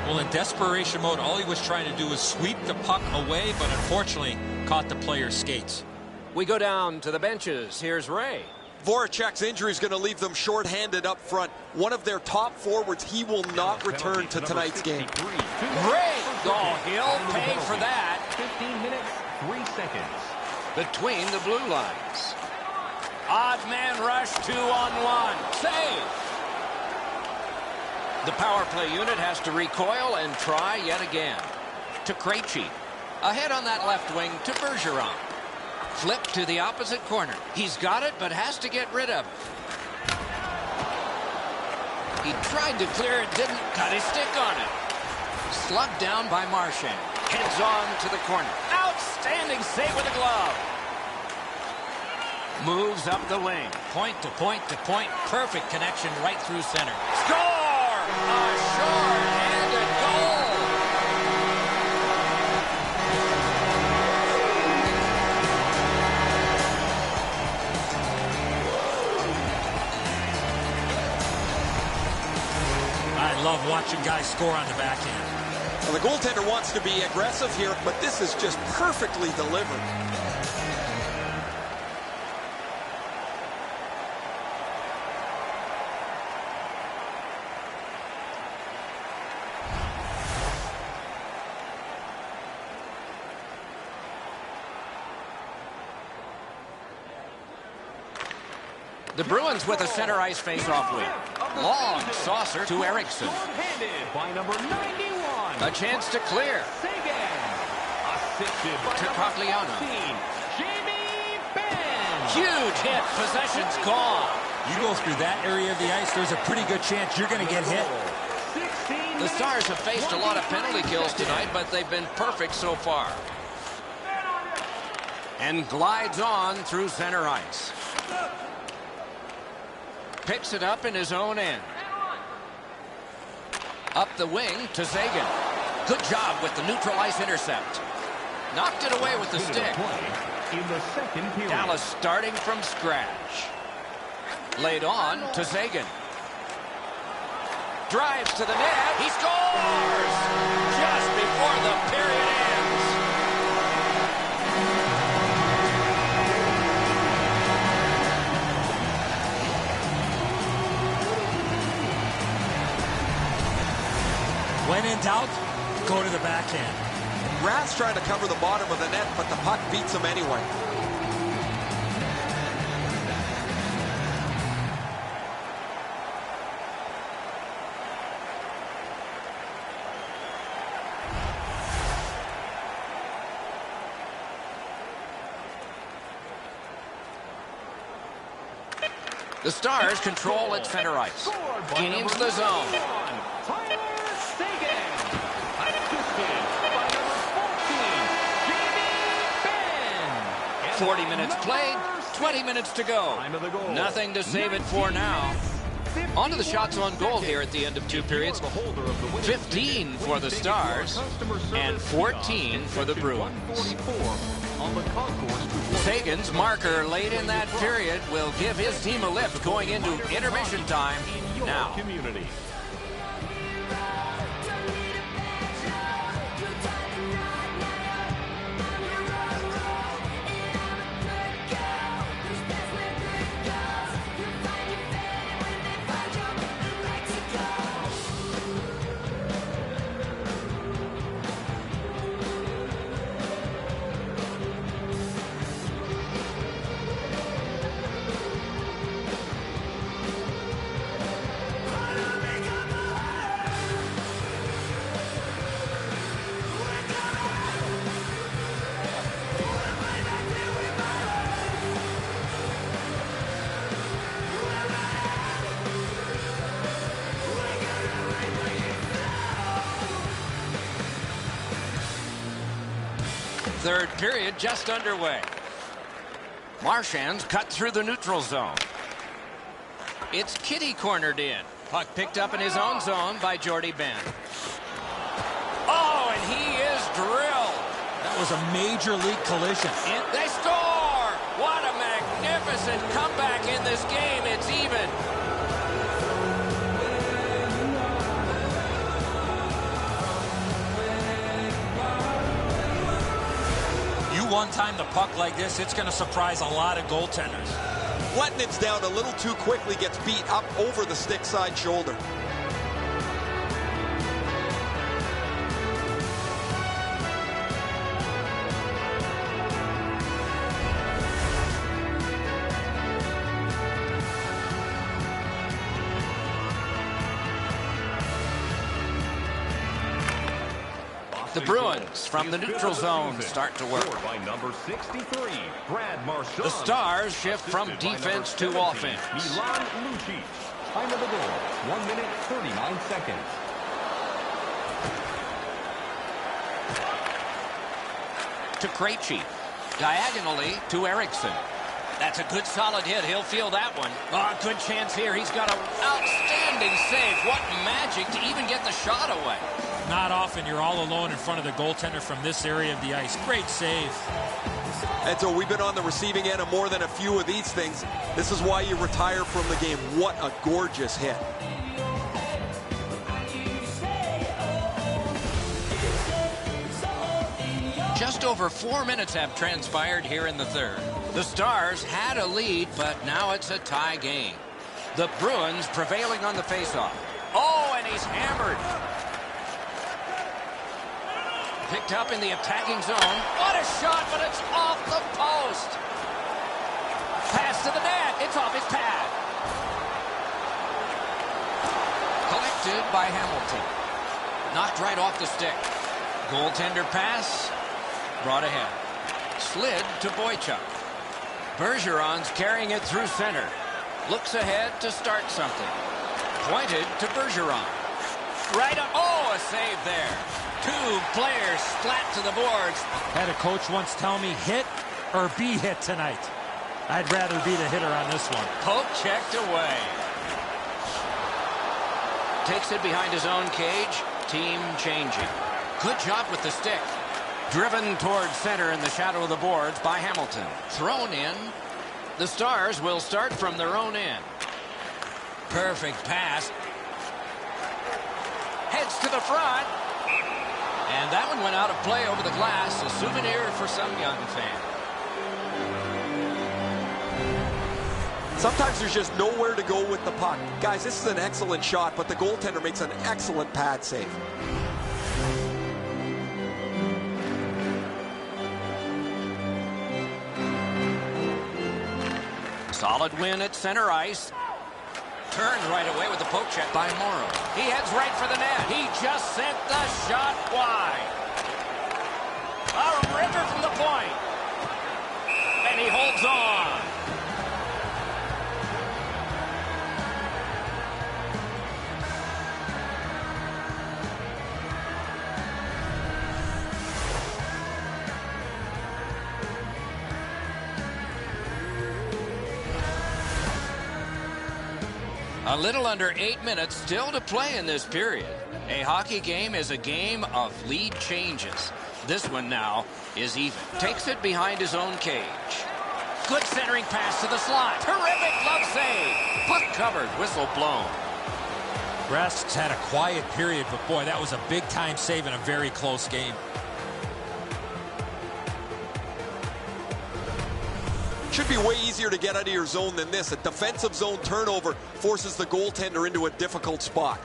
Well, in desperation mode, all he was trying to do was sweep the puck away, but unfortunately caught the player's skates. We go down to the benches. Here's Ray. Voracek's injury is going to leave them short-handed up front. One of their top forwards, he will not return to tonight's game. Great goal. He'll pay for that. 15 minutes, 3 seconds. Between the blue lines. Odd man rush, 2-on-1. Save. The power play unit has to recoil and try yet again. To Krejci. Ahead on that left wing to Bergeron. Flip to the opposite corner. He's got it, but has to get rid of it. He tried to clear it, didn't. Got his stick on it. Slugged down by Marchand. Heads on to the corner. Outstanding. Outstanding save with a glove. Moves up the wing. Point to point to point. Perfect connection right through center. Score! A short-handed goal. I love watching guys score on the backhand. Well, the goaltender wants to be aggressive here, but this is just perfectly delivered. The Bruins with a center ice face-off win. Long saucer to Eriksson. Short-handed by number 91. A chance to clear. Sagan. Assisted by To number Cogliano. 14, Jamie Benn. Huge hit. Possession's gone. You go through that area of the ice, there's a pretty good chance you're going to get hit. 16 The Stars have faced a lot of penalty kills tonight, but they've been perfect so far. And glides on through center ice. Picks it up in his own end. Up the wing to Sagan. Good job with the neutral ice intercept. Knocked it away with the stick. play in the second period. Dallas starting from scratch. Laid on to Sagan. Drives to the net. He scores! Just before the period ends. When in doubt, go to the backhand. Rath's trying to cover the bottom of the net, but the puck beats him anyway. The Stars control at center ice. Gains the zone. Tyler Sagan. Assisted by number 14, Jamie Benn. 40 minutes played, 20 minutes to go. Time of the goal. Nothing to save it for now. On to the shots on goal here at the end of two periods. 15 for the Stars and 14 for the Bruins. Sagan's marker late in that period will give his team a lift going into intermission time now. Community. Third period just underway. Marchand's cut through the neutral zone. It's Kitty cornered in. Puck picked up in his own zone by Jordy Benn. Oh, and he is drilled. That was a major league collision. They score! What a magnificent comeback in this game. It's even. One-time the puck like this, it's going to surprise a lot of goaltenders. Letting it down a little too quickly, gets beat up over the stick side shoulder. The Bruins from the neutral zone start to work. By number 63, Brad Marchand. The Stars shift from defense to offense. Milan Lucic. Time of the goal, 1 minute, 39 seconds. to Krejci. Diagonally to Eriksson. That's a good solid hit. He'll feel that one. Oh, good chance here. He's got an outstanding save. What magic to even get the shot away. Not often you're all alone in front of the goaltender from this area of the ice. Great save. And so we've been on the receiving end of more than a few of these things. This is why you retire from the game. What a gorgeous hit. Just over 4 minutes have transpired here in the third. The Stars had a lead, but now it's a tie game. The Bruins prevailing on the faceoff. Oh, and he's hammered. Picked up in the attacking zone. What a shot, but it's off the post. Pass to the net. It's off his pad. Collected by Hamilton. Knocked right off the stick. Goaltender pass. Brought ahead. Slid to Boychuk. Bergeron's carrying it through center. Looks ahead to start something. Pointed to Bergeron. Right up. Oh, a save there. Two players splat to the boards. Had a coach once tell me, hit or be hit tonight. I'd rather be the hitter on this one. Poke checked away. Takes it behind his own cage. Team changing. Good job with the stick. Driven towards center in the shadow of the boards by Hamilton. Thrown in. The Stars will start from their own end. Perfect pass. Heads to the front. And that one went out of play over the glass. A souvenir for some young fan. Sometimes there's just nowhere to go with the puck. Guys, this is an excellent shot, but the goaltender makes an excellent pad save. Solid win at center ice. Turns right away with the poke check by Morrow. He heads right for the net. He just sent the shot wide. A ripper from the point. And he holds on. A little under 8 minutes still to play in this period. A hockey game is a game of lead changes. This one now is even. Takes it behind his own cage. Good centering pass to the slot. Terrific glove save. Puck covered. Whistle blown. Rask's had a quiet period, but boy, that was a big-time save in a very close game. Should be way easier to get out of your zone than this. A defensive zone turnover forces the goaltender into a difficult spot.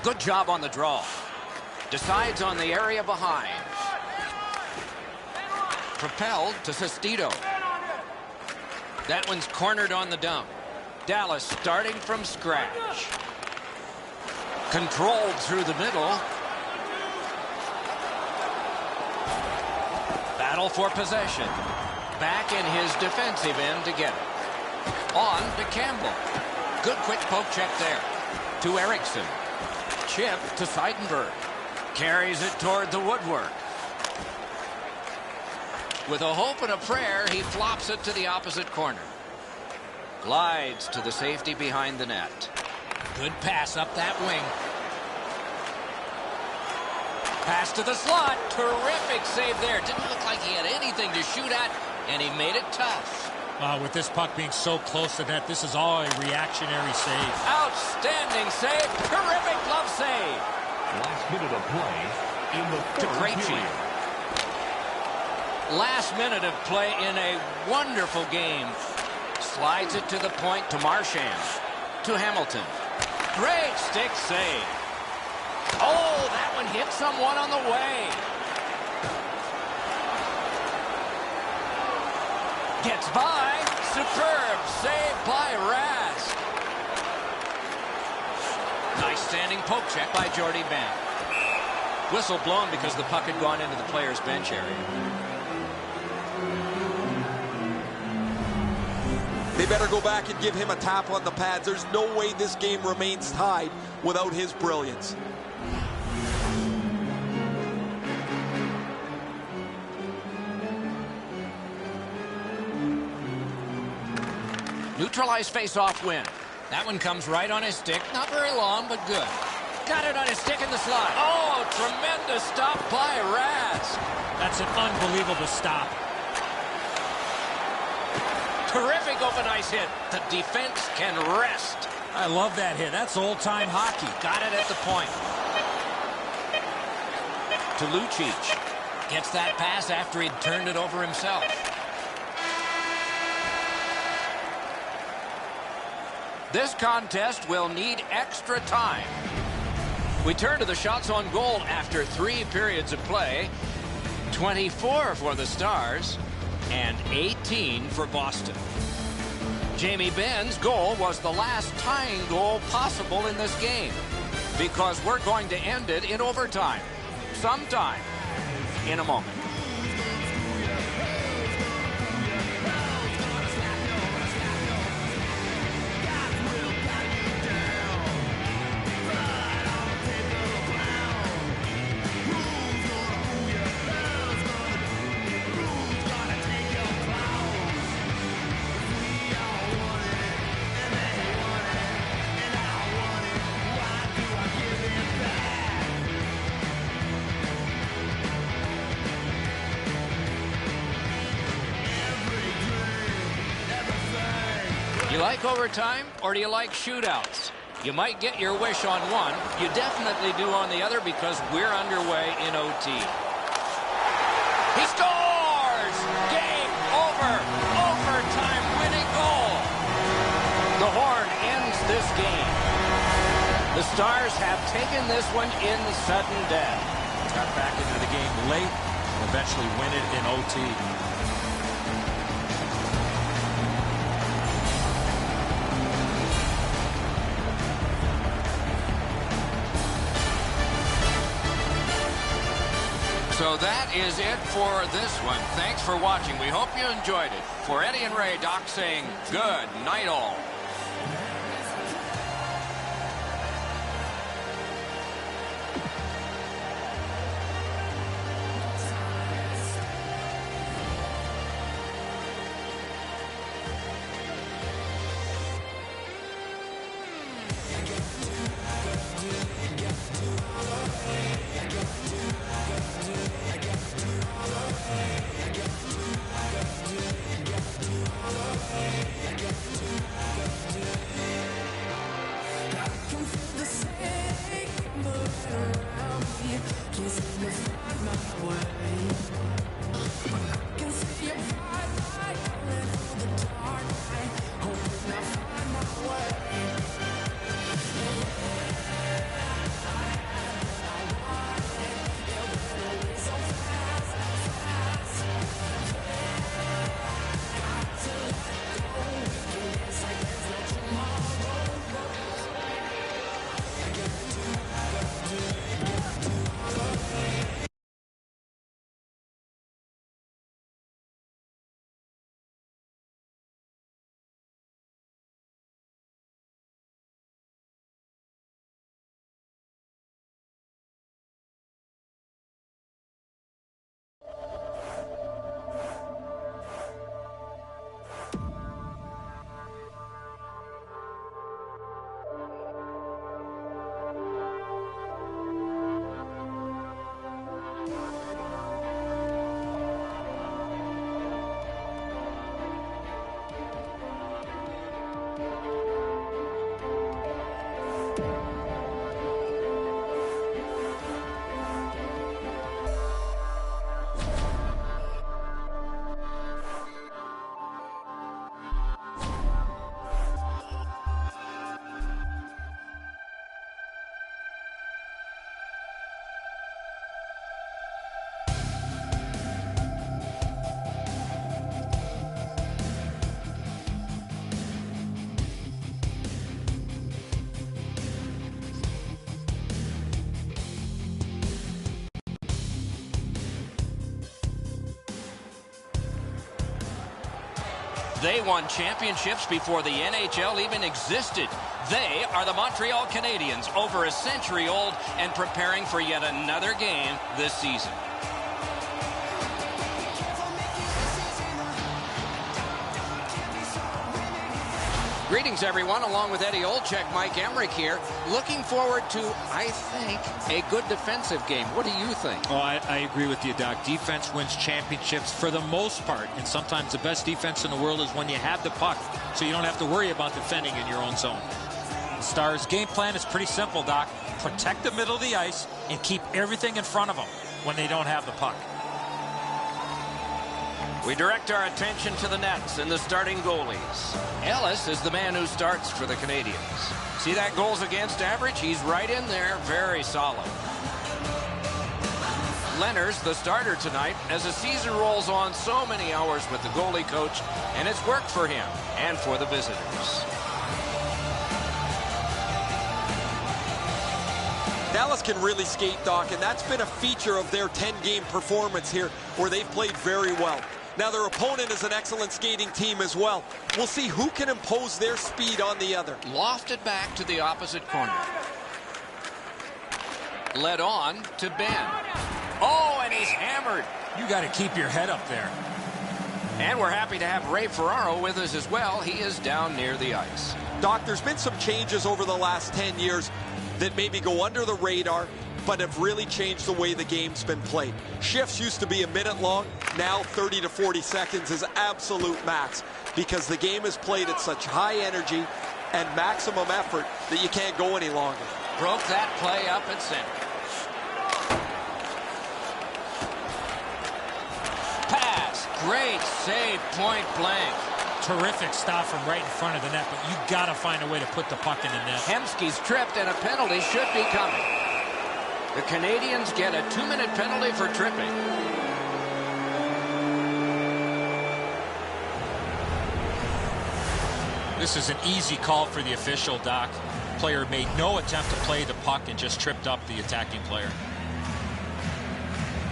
Good job on the draw. Decides on the area behind. Propelled to Sestito. That one's cornered on the dump. Dallas starting from scratch. Controlled through the middle. Battle for possession. Back in his defensive end to get it. On to Campbell. Good quick poke check there. To Eriksson. Chip to Seidenberg. Carries it toward the woodwork. With a hope and a prayer, he flops it to the opposite corner. Glides to the safety behind the net. Good pass up that wing. Pass to the slot. Terrific save there. Didn't look like he had anything to shoot at, and he made it tough. With this puck being so close to net, this is all a reactionary save. Outstanding save. Terrific glove save. Last minute of play in the To third Krejci. period. Last minute of play in a wonderful game. Slides it to the point to Marchand. To Hamilton. Great stick save. Oh, that one hit someone on the way. Gets by. Superb save by Rask. Nice standing poke check by Jordy Ben. Whistle blown because the puck had gone into the player's bench area. They better go back and give him a tap on the pads. There's no way this game remains tied without his brilliance. Neutralized face-off win. That one comes right on his stick. Not very long, but good. Got it on his stick in the slot. Oh, tremendous stop by Raz. That's an unbelievable stop. Terrific open ice hit. The defense can rest. I love that hit. That's old-time hockey. Got it at the point. To Lucic. Gets that pass after he'd turned it over himself. This contest will need extra time. We turn to the shots on goal after 3 periods of play. 24 for the Stars and 18 for Boston. Jamie Benn's goal was the last tying goal possible in this game because we're going to end it in overtime sometime in a moment. You like overtime, or do you like shootouts? You might get your wish on one. You definitely do on the other because we're underway in OT. He scores! Game over! Overtime winning goal! The horn ends this game. The Stars have taken this one in sudden death. Got back into the game late and eventually win it in OT. So that is it for this one. Thanks for watching. We hope you enjoyed it. For Eddie and Ray, Doc saying good night all. They won championships before the NHL even existed. They are the Montreal Canadiens, over a century old and preparing for yet another game this season. Greetings, everyone. Along with Eddie Olczyk, Mike Emrick here. Looking forward to, I think, a good defensive game. What do you think? Oh, I agree with you, Doc. Defense wins championships for the most part. And sometimes the best defense in the world is when you have the puck, so you don't have to worry about defending in your own zone. The Stars' game plan is pretty simple, Doc. Protect the middle of the ice and keep everything in front of them when they don't have the puck. We direct our attention to the nets and the starting goalies. Ellis is the man who starts for the Canadiens. See that goals against average? He's right in there, very solid. Leonard's the starter tonight as the season rolls on. So many hours with the goalie coach, and it's worked for him and for the visitors. Dallas can really skate, Doc, and that's been a feature of their 10-game performance here, where they've played very well. Now, their opponent is an excellent skating team as well. We'll see who can impose their speed on the other. Lofted back to the opposite corner. Led on to Ben. Oh, and he's hammered. You got to keep your head up there. And we're happy to have Ray Ferraro with us as well. He is down near the ice. Doc, there's been some changes over the last 10 years that maybe go under the radar, but have really changed the way the game's been played. Shifts used to be a minute long. Now 30 to 40 seconds is absolute max, because the game is played at such high energy and maximum effort that you can't go any longer. Broke that play up at center. Pass. Great save, point blank. Terrific stop from right in front of the net, but you got to find a way to put the puck in the net. Hemsky's tripped, and a penalty should be coming. The Canadiens get a 2-minute penalty for tripping. This is an easy call for the official, Doc. Player made no attempt to play the puck and just tripped up the attacking player.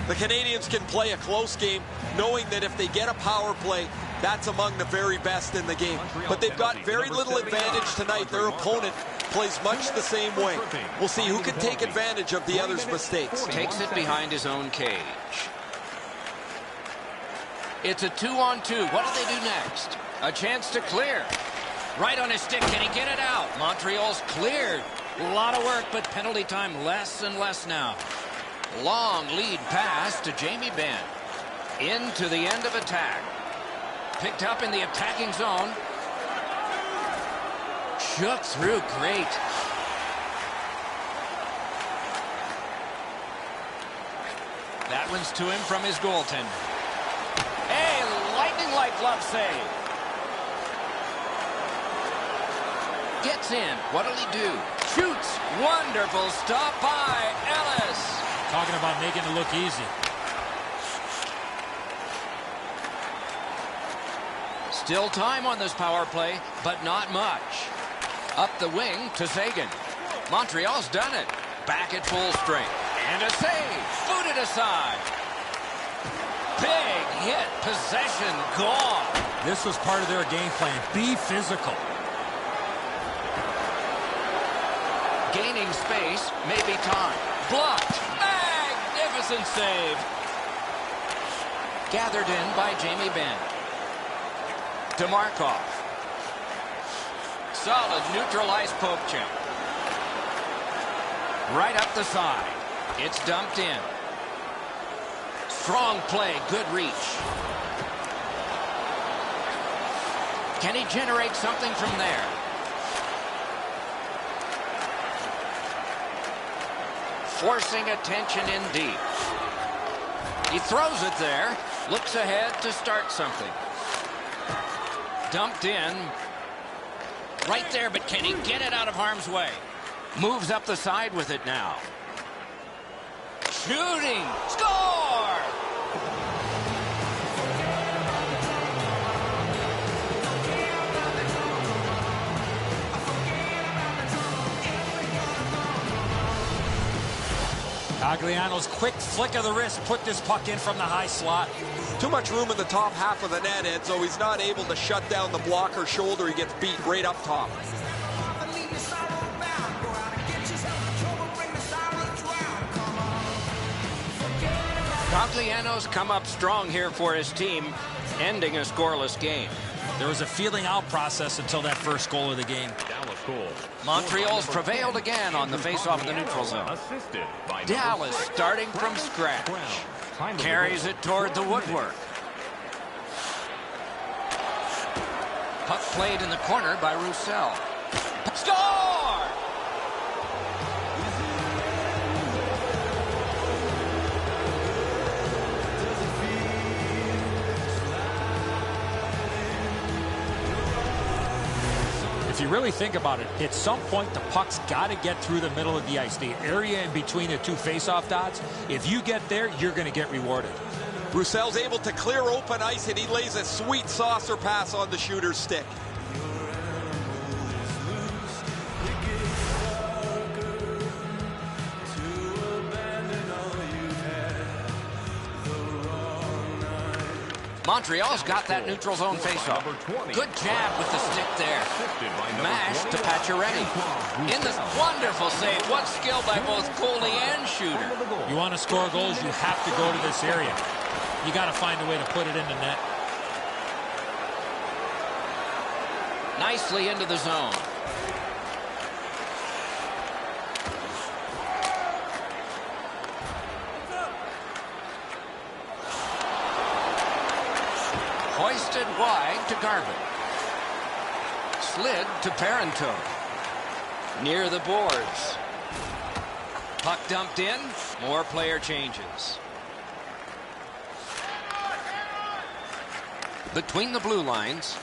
The Canadiens can play a close game, knowing that if they get a power play, that's among the very best in the game. But they've got very little advantage tonight. Their opponent plays much the same way. We'll see who can take advantage of the other's mistakes. Takes it behind his own cage. It's a 2-on-2. What do they do next? A chance to clear. Right on his stick. Can he get it out? Montreal's cleared. A lot of work, but penalty time less and less now. Long lead pass to Jamie Benn. Into the end of attack. Picked up in the attacking zone. Shook through. Great. That one's to him from his goaltender. A lightning-like glove save. Gets in. What'll he do? Shoots. Wonderful stop by Ellis. Talking about making it look easy. Still time on this power play, but not much. Up the wing to Sagan. Montreal's done it. Back at full strength. And a save. Booted aside. Big hit. Possession gone. This was part of their game plan. Be physical. Gaining space. Maybe time. Blocked. Magnificent save. Gathered in by Jamie Benn. To Markov. Solid neutral ice poke check. Right up the side. It's dumped in. Strong play. Good reach. Can he generate something from there? Forcing attention in deep. He throws it there. Looks ahead to start something. Dumped in. Right there, but can he get it out of harm's way? Moves up the side with it now. Shooting. Score! Gagliano's quick flick of the wrist put this puck in from the high slot. Too much room in the top half of the net, Ed, so he's not able to shut down the blocker shoulder. He gets beat right up top. Gagliano's come up strong here for his team, ending a scoreless game. There was a feeling out process until that first goal of the game. Dallas goal. Montreal's prevailed again on the face-off in the neutral zone. Assisted by Dallas starting from scratch. Carries it toward the woodwork. Puck played in the corner by Roussel. Score! If you really think about it, at some point the puck's got to get through the middle of the ice, the area in between the two face-off dots. If you get there, you're going to get rewarded. Roussel's able to clear open ice, and he lays a sweet saucer pass on the shooter's stick. Montreal's got that neutral zone faceoff. Good jab with the stick there. Mash to Pacioretty. In this wonderful save. What skill by both Coley and Shooter. You want to score goals, you have to go to this area. You got to find a way to put it in the net. Nicely into the zone. Hoisted wide to Garvin. Slid to Parenteau. Near the boards. Puck dumped in. More player changes. Between the blue lines.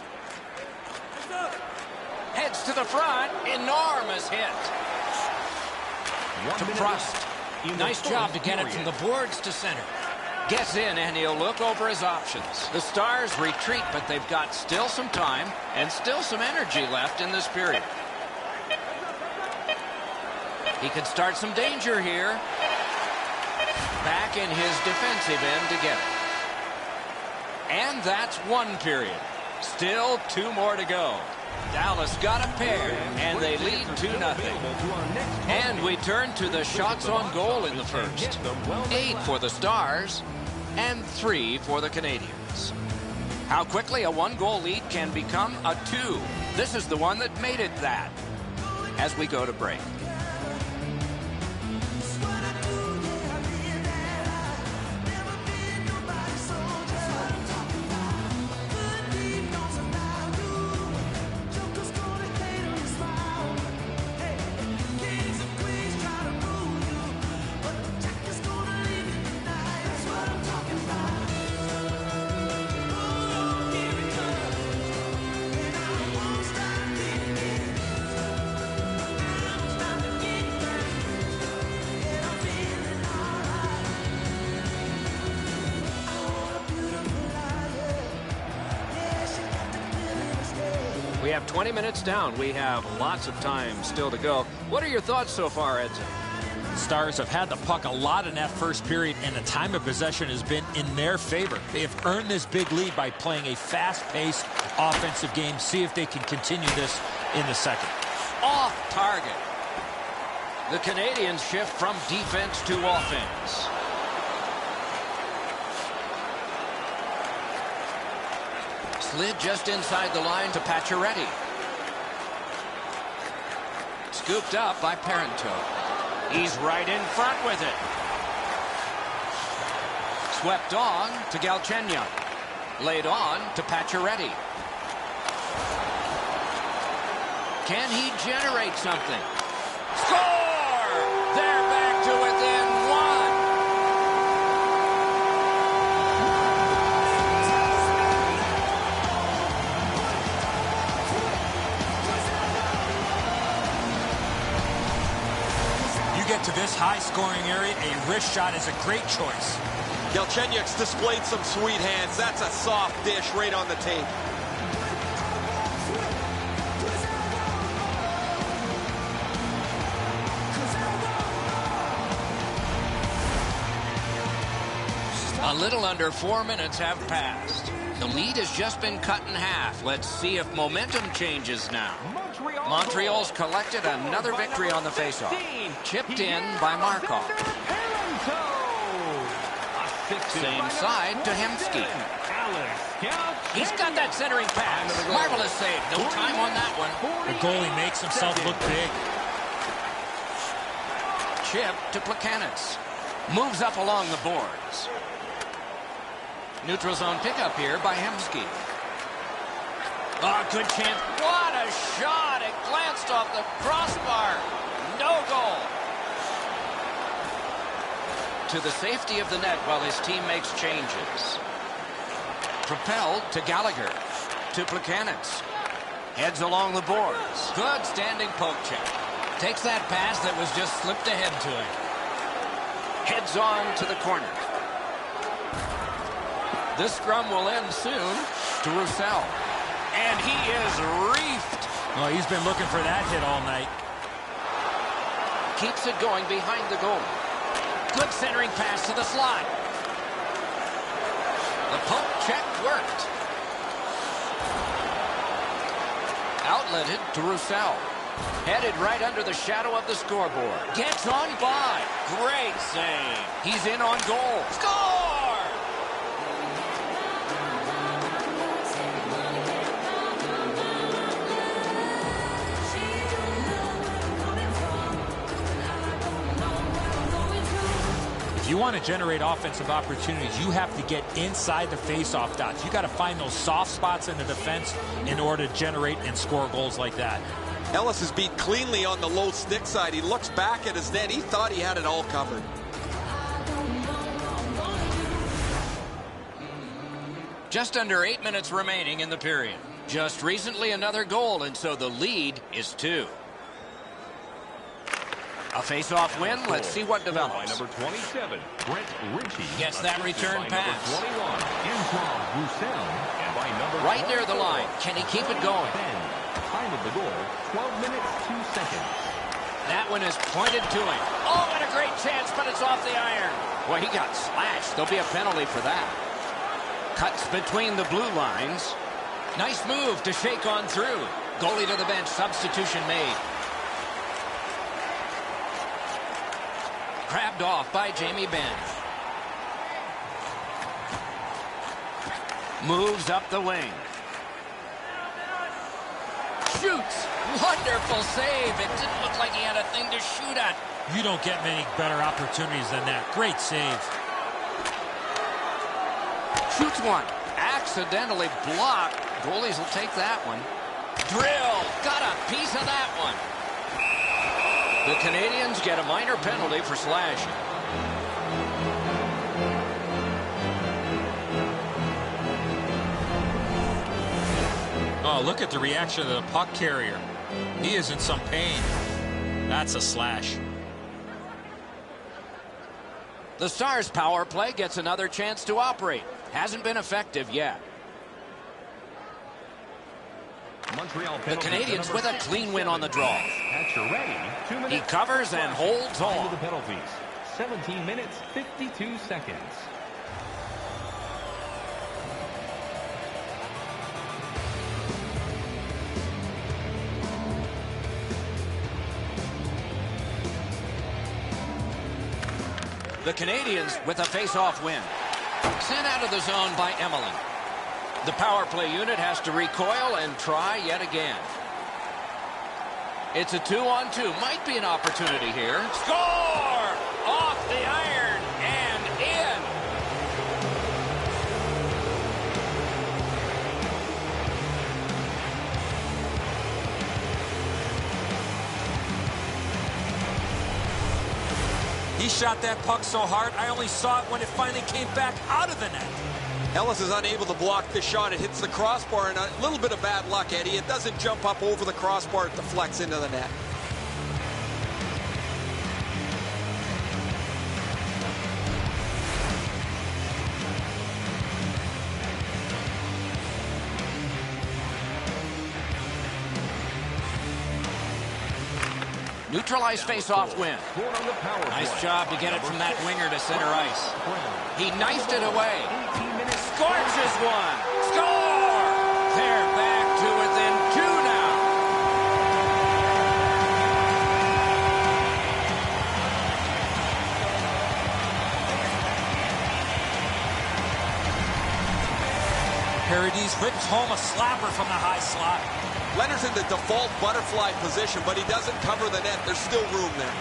Heads to the front. Enormous hit. To Prost. Nice job to get it from the boards to center. Gets in, and he'll look over his options. The Stars retreat, but they've got still some time and still some energy left in this period. He could start some danger here. Back in his defensive end to get it. And that's one period. Still two more to go. Dallas got a pair, and they lead 2-0. And we turn to the shots on goal in the first. 8 for the Stars and 3 for the Canadiens. How quickly a one-goal lead can become a 2. This is the one that made it that. As we go to break. We have 20 minutes down. We have lots of time still to go. What are your thoughts so far, Edson? Stars have had the puck a lot in that first period, and the time of possession has been in their favor. They have earned this big lead by playing a fast-paced offensive game. See if they can continue this in the second. Off target. The Canadiens shift from defense to offense. Slid just inside the line to Pacioretty. Scooped up by Parenteau. He's right in front with it. Swept on to Galchenyuk. Laid on to Pacioretty. Can he generate something? Score! They're back to within 1. Get to this high-scoring area, a wrist shot is a great choice. Galchenyuk's displayed some sweet hands. That's a soft dish right on the tape. little under 4 minutes have passed. The lead has just been cut in half. Let's see if momentum changes now. Montreal's collected another victory on the faceoff. Chipped in by Markov. Same side to Hemsky. He's got that centering pass. Marvelous save. No time on that one. The goalie makes himself look big. Chip to Plekanec. Moves up along the boards. Neutral zone pickup here by Hemsky. Oh, good chance. What a shot. It glanced off the crossbar. No goal. To the safety of the net while his team makes changes. Propelled to Gallagher. To Plekanec. Heads along the boards. Good standing poke check. Takes that pass that was just slipped ahead to him. Heads on to the corner. This scrum will end soon to Roussel. And he is reefed. Well, he's been looking for that hit all night. Keeps it going behind the goal. Good centering pass to the slot. The poke check worked. Outletted to Roussel. Headed right under the shadow of the scoreboard. Gets on by. Great save. He's in on goal. Score! If you want to generate offensive opportunities, you have to get inside the face-off dots. You got to find those soft spots in the defense in order to generate and score goals like that. Ellis is beat cleanly on the low stick side. He looks back at his net. He thought he had it all covered. Just under 8 minutes remaining in the period. Just recently another goal, and so the lead is 2. A face-off win. Let's see what develops. By number 27, Brent Ritchie. Gets that return by pass. Number 21, Antoine Roussel. And by number right near the line. Can he keep it going? Time of the goal, 12 minutes, 2 seconds. That one is pointed to him. Oh, what a great chance, but it's off the iron. Well, he got slashed. There'll be a penalty for that. Cuts between the blue lines. Nice move to shake on through. Goalie to the bench. Substitution made. Grabbed off by Jamie Benn. Moves up the wing. Shoots. Wonderful save. It didn't look like he had a thing to shoot at. You don't get many better opportunities than that. Great save. Shoots one. Accidentally blocked. Goalies will take that one. Drill. Got a piece of that one. The Canadians get a minor penalty for slashing. Oh, look at the reaction of the puck carrier. He is in some pain. That's a slash. The Stars' power play gets another chance to operate. Hasn't been effective yet. Montreal The Canadians with a clean win on the draw. At your ready, 2 minutes. He covers and holds Time on. of the penalties, 17 minutes, 52 seconds. The Canadians with a face-off win. Sent out of the zone by Emelin. The power play unit has to recoil and try yet again. It's a 2-on-2. Might be an opportunity here. Score! Off the iron and in. He shot that puck so hard, I only saw it when it finally came back out of the net. Ellis is unable to block the shot. It hits the crossbar, and a little bit of bad luck, Eddie. It doesn't jump up over the crossbar. It deflects into the net. Neutralize face-off win. Nice job to get it from that winger to center ice. He knifed it away. Scorches one. Score! They're back to within 2 now. Paradis rips home a slapper from the high slot. Leonard's in the default butterfly position, but he doesn't cover the net. There's still room there.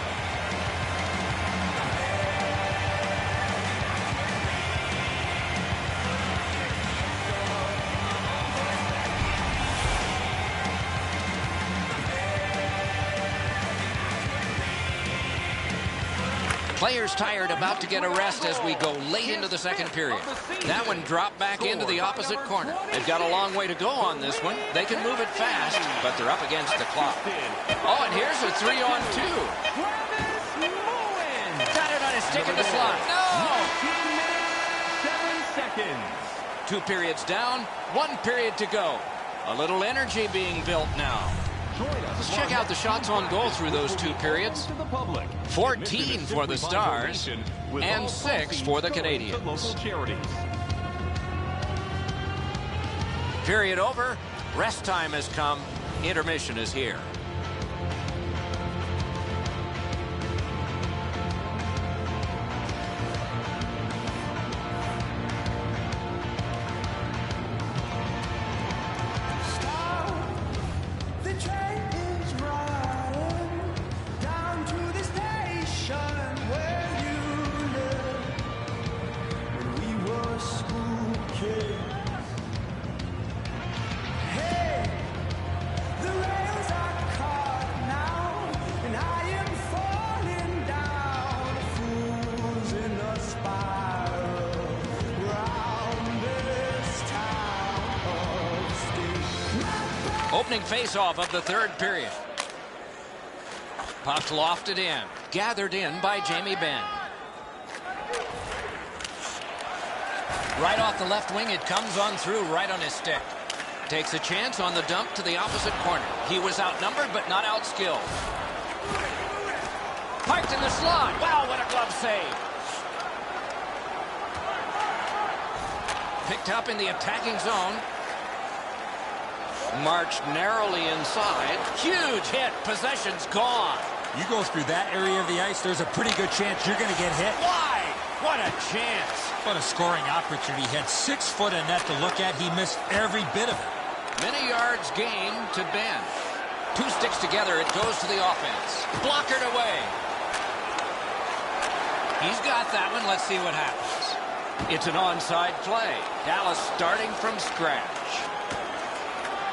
Players tired, about to get a rest as we go late into the second period. That one dropped back into the opposite corner. They've got a long way to go on this one. They can move it fast, but they're up against the clock. Oh, and here's a 3-on-2. Got it on his stick in the slot. No! 7 seconds. 2 periods down, 1 period to go. A little energy being built now. Let's check out the shots on goal through those 2 periods. 14 for the Stars and 6 for the Canadians. Period over. Rest time has come. Intermission is here. Opening face-off of the third period. Puck lofted in. Gathered in by Jamie Benn. Right off the left wing, it comes on through right on his stick. Takes a chance on the dump to the opposite corner. He was outnumbered but not outskilled. Parked in the slot. Wow, what a glove save. Picked up in the attacking zone. Marched narrowly inside. Huge hit. Possession's gone. You go through that area of the ice, there's a pretty good chance you're going to get hit. Why? What a chance. What a scoring opportunity. He had 6 foot of net to look at. He missed every bit of it. Many yards gained to Ben. 2 sticks together. It goes to the offense. Blockered away. He's got that one. Let's see what happens. It's an onside play. Dallas starting from scratch.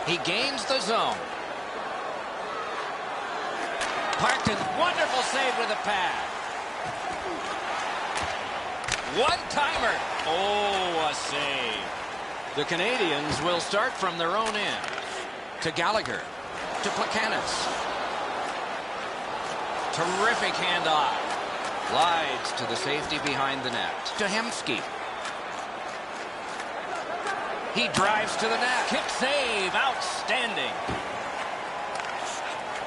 He gains the zone. Parkton, wonderful save with a pad. One-timer. Oh, a save. The Canadians will start from their own end. To Gallagher. To Plekanec. Terrific handoff. Glides to the safety behind the net. To Hemsky. He drives to the net. Kick save. Outstanding.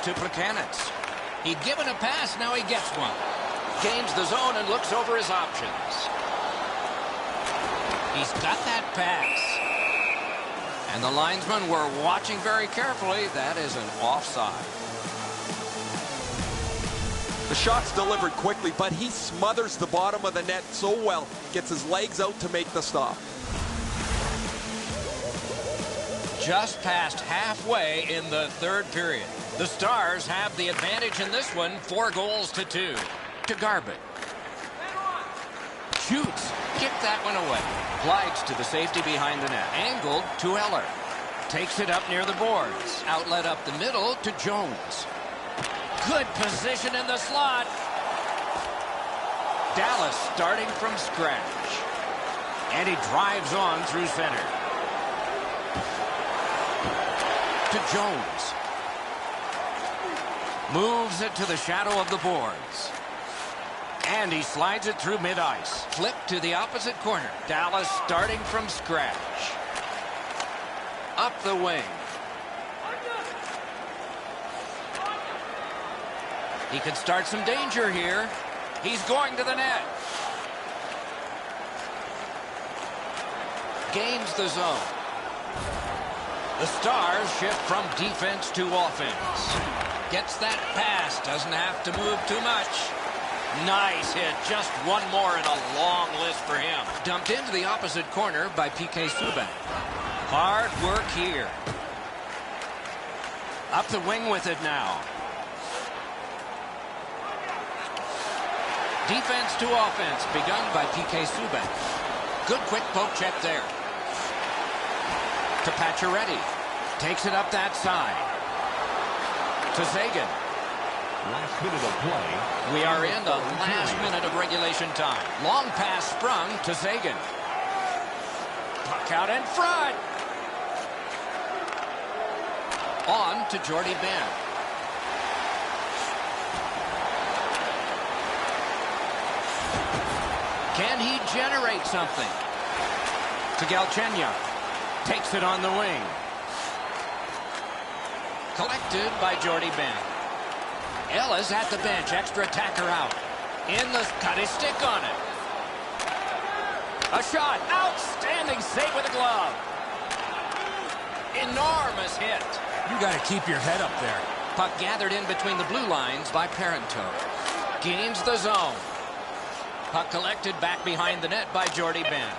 To Plekanec. He'd given a pass. Now he gets one. Gains the zone and looks over his options. He's got that pass. And the linesmen were watching very carefully. That is an offside. The shot's delivered quickly, but he smothers the bottom of the net so well. Gets his legs out to make the stop. Just past halfway in the third period. The Stars have the advantage in this one, 4-2. To Garbutt. Shoots. Kick that one away. Glides to the safety behind the net. Angled to Eller. Takes it up near the boards. Outlet up the middle to Jones. Good position in the slot. Dallas starting from scratch. And he drives on through center. To Jones. Moves it to the shadow of the boards. And he slides it through mid-ice. Flip to the opposite corner. Dallas starting from scratch. Up the wing. He could start some danger here. He's going to the net. Gains the zone. The Stars shift from defense to offense. Gets that pass. Doesn't have to move too much. Nice hit. Just one more in a long list for him. Dumped into the opposite corner by PK Subban. Hard work here. Up the wing with it now. Defense to offense begun by PK Subban. Good quick poke check there. To Pacioretty. Takes it up that side. To Zagan. Last minute of play. We are in the last minute of regulation time. Long pass sprung to Zagan. Puck out in front. On to Jordy Ben. Can he generate something? To Galchenyuk. Takes it on the wing. Collected by Jordy Ben. Ellis at the bench. Extra attacker out. In the... Got his stick on it. A shot. Outstanding save with a glove. Enormous hit. You got to keep your head up there. Puck gathered in between the blue lines by Parento. Gains the zone. Puck collected back behind the net by Jordy Ben.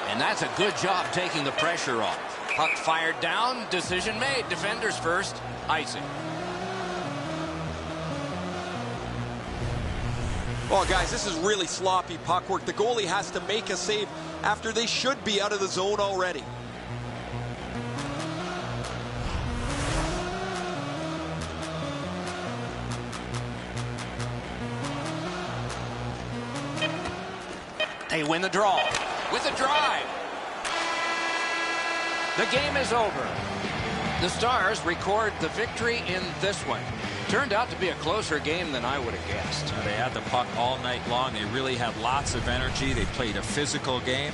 And that's a good job taking the pressure off. Puck fired down. Decision made. Defenders first. Icing. Oh, guys, this is really sloppy puck work. The goalie has to make a save after they should be out of the zone already. They win the draw with a drive. The game is over. The Stars record the victory in this one. Turned out to be a closer game than I would have guessed. They had the puck all night long. They really had lots of energy. They played a physical game.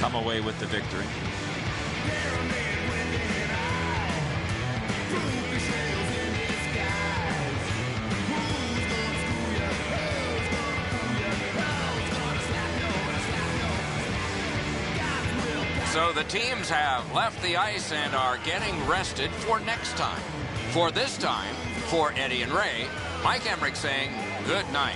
Come away with the victory. So the teams have left the ice and are getting rested for next time. For this time, for Eddie and Ray, Mike Emmerich saying good night.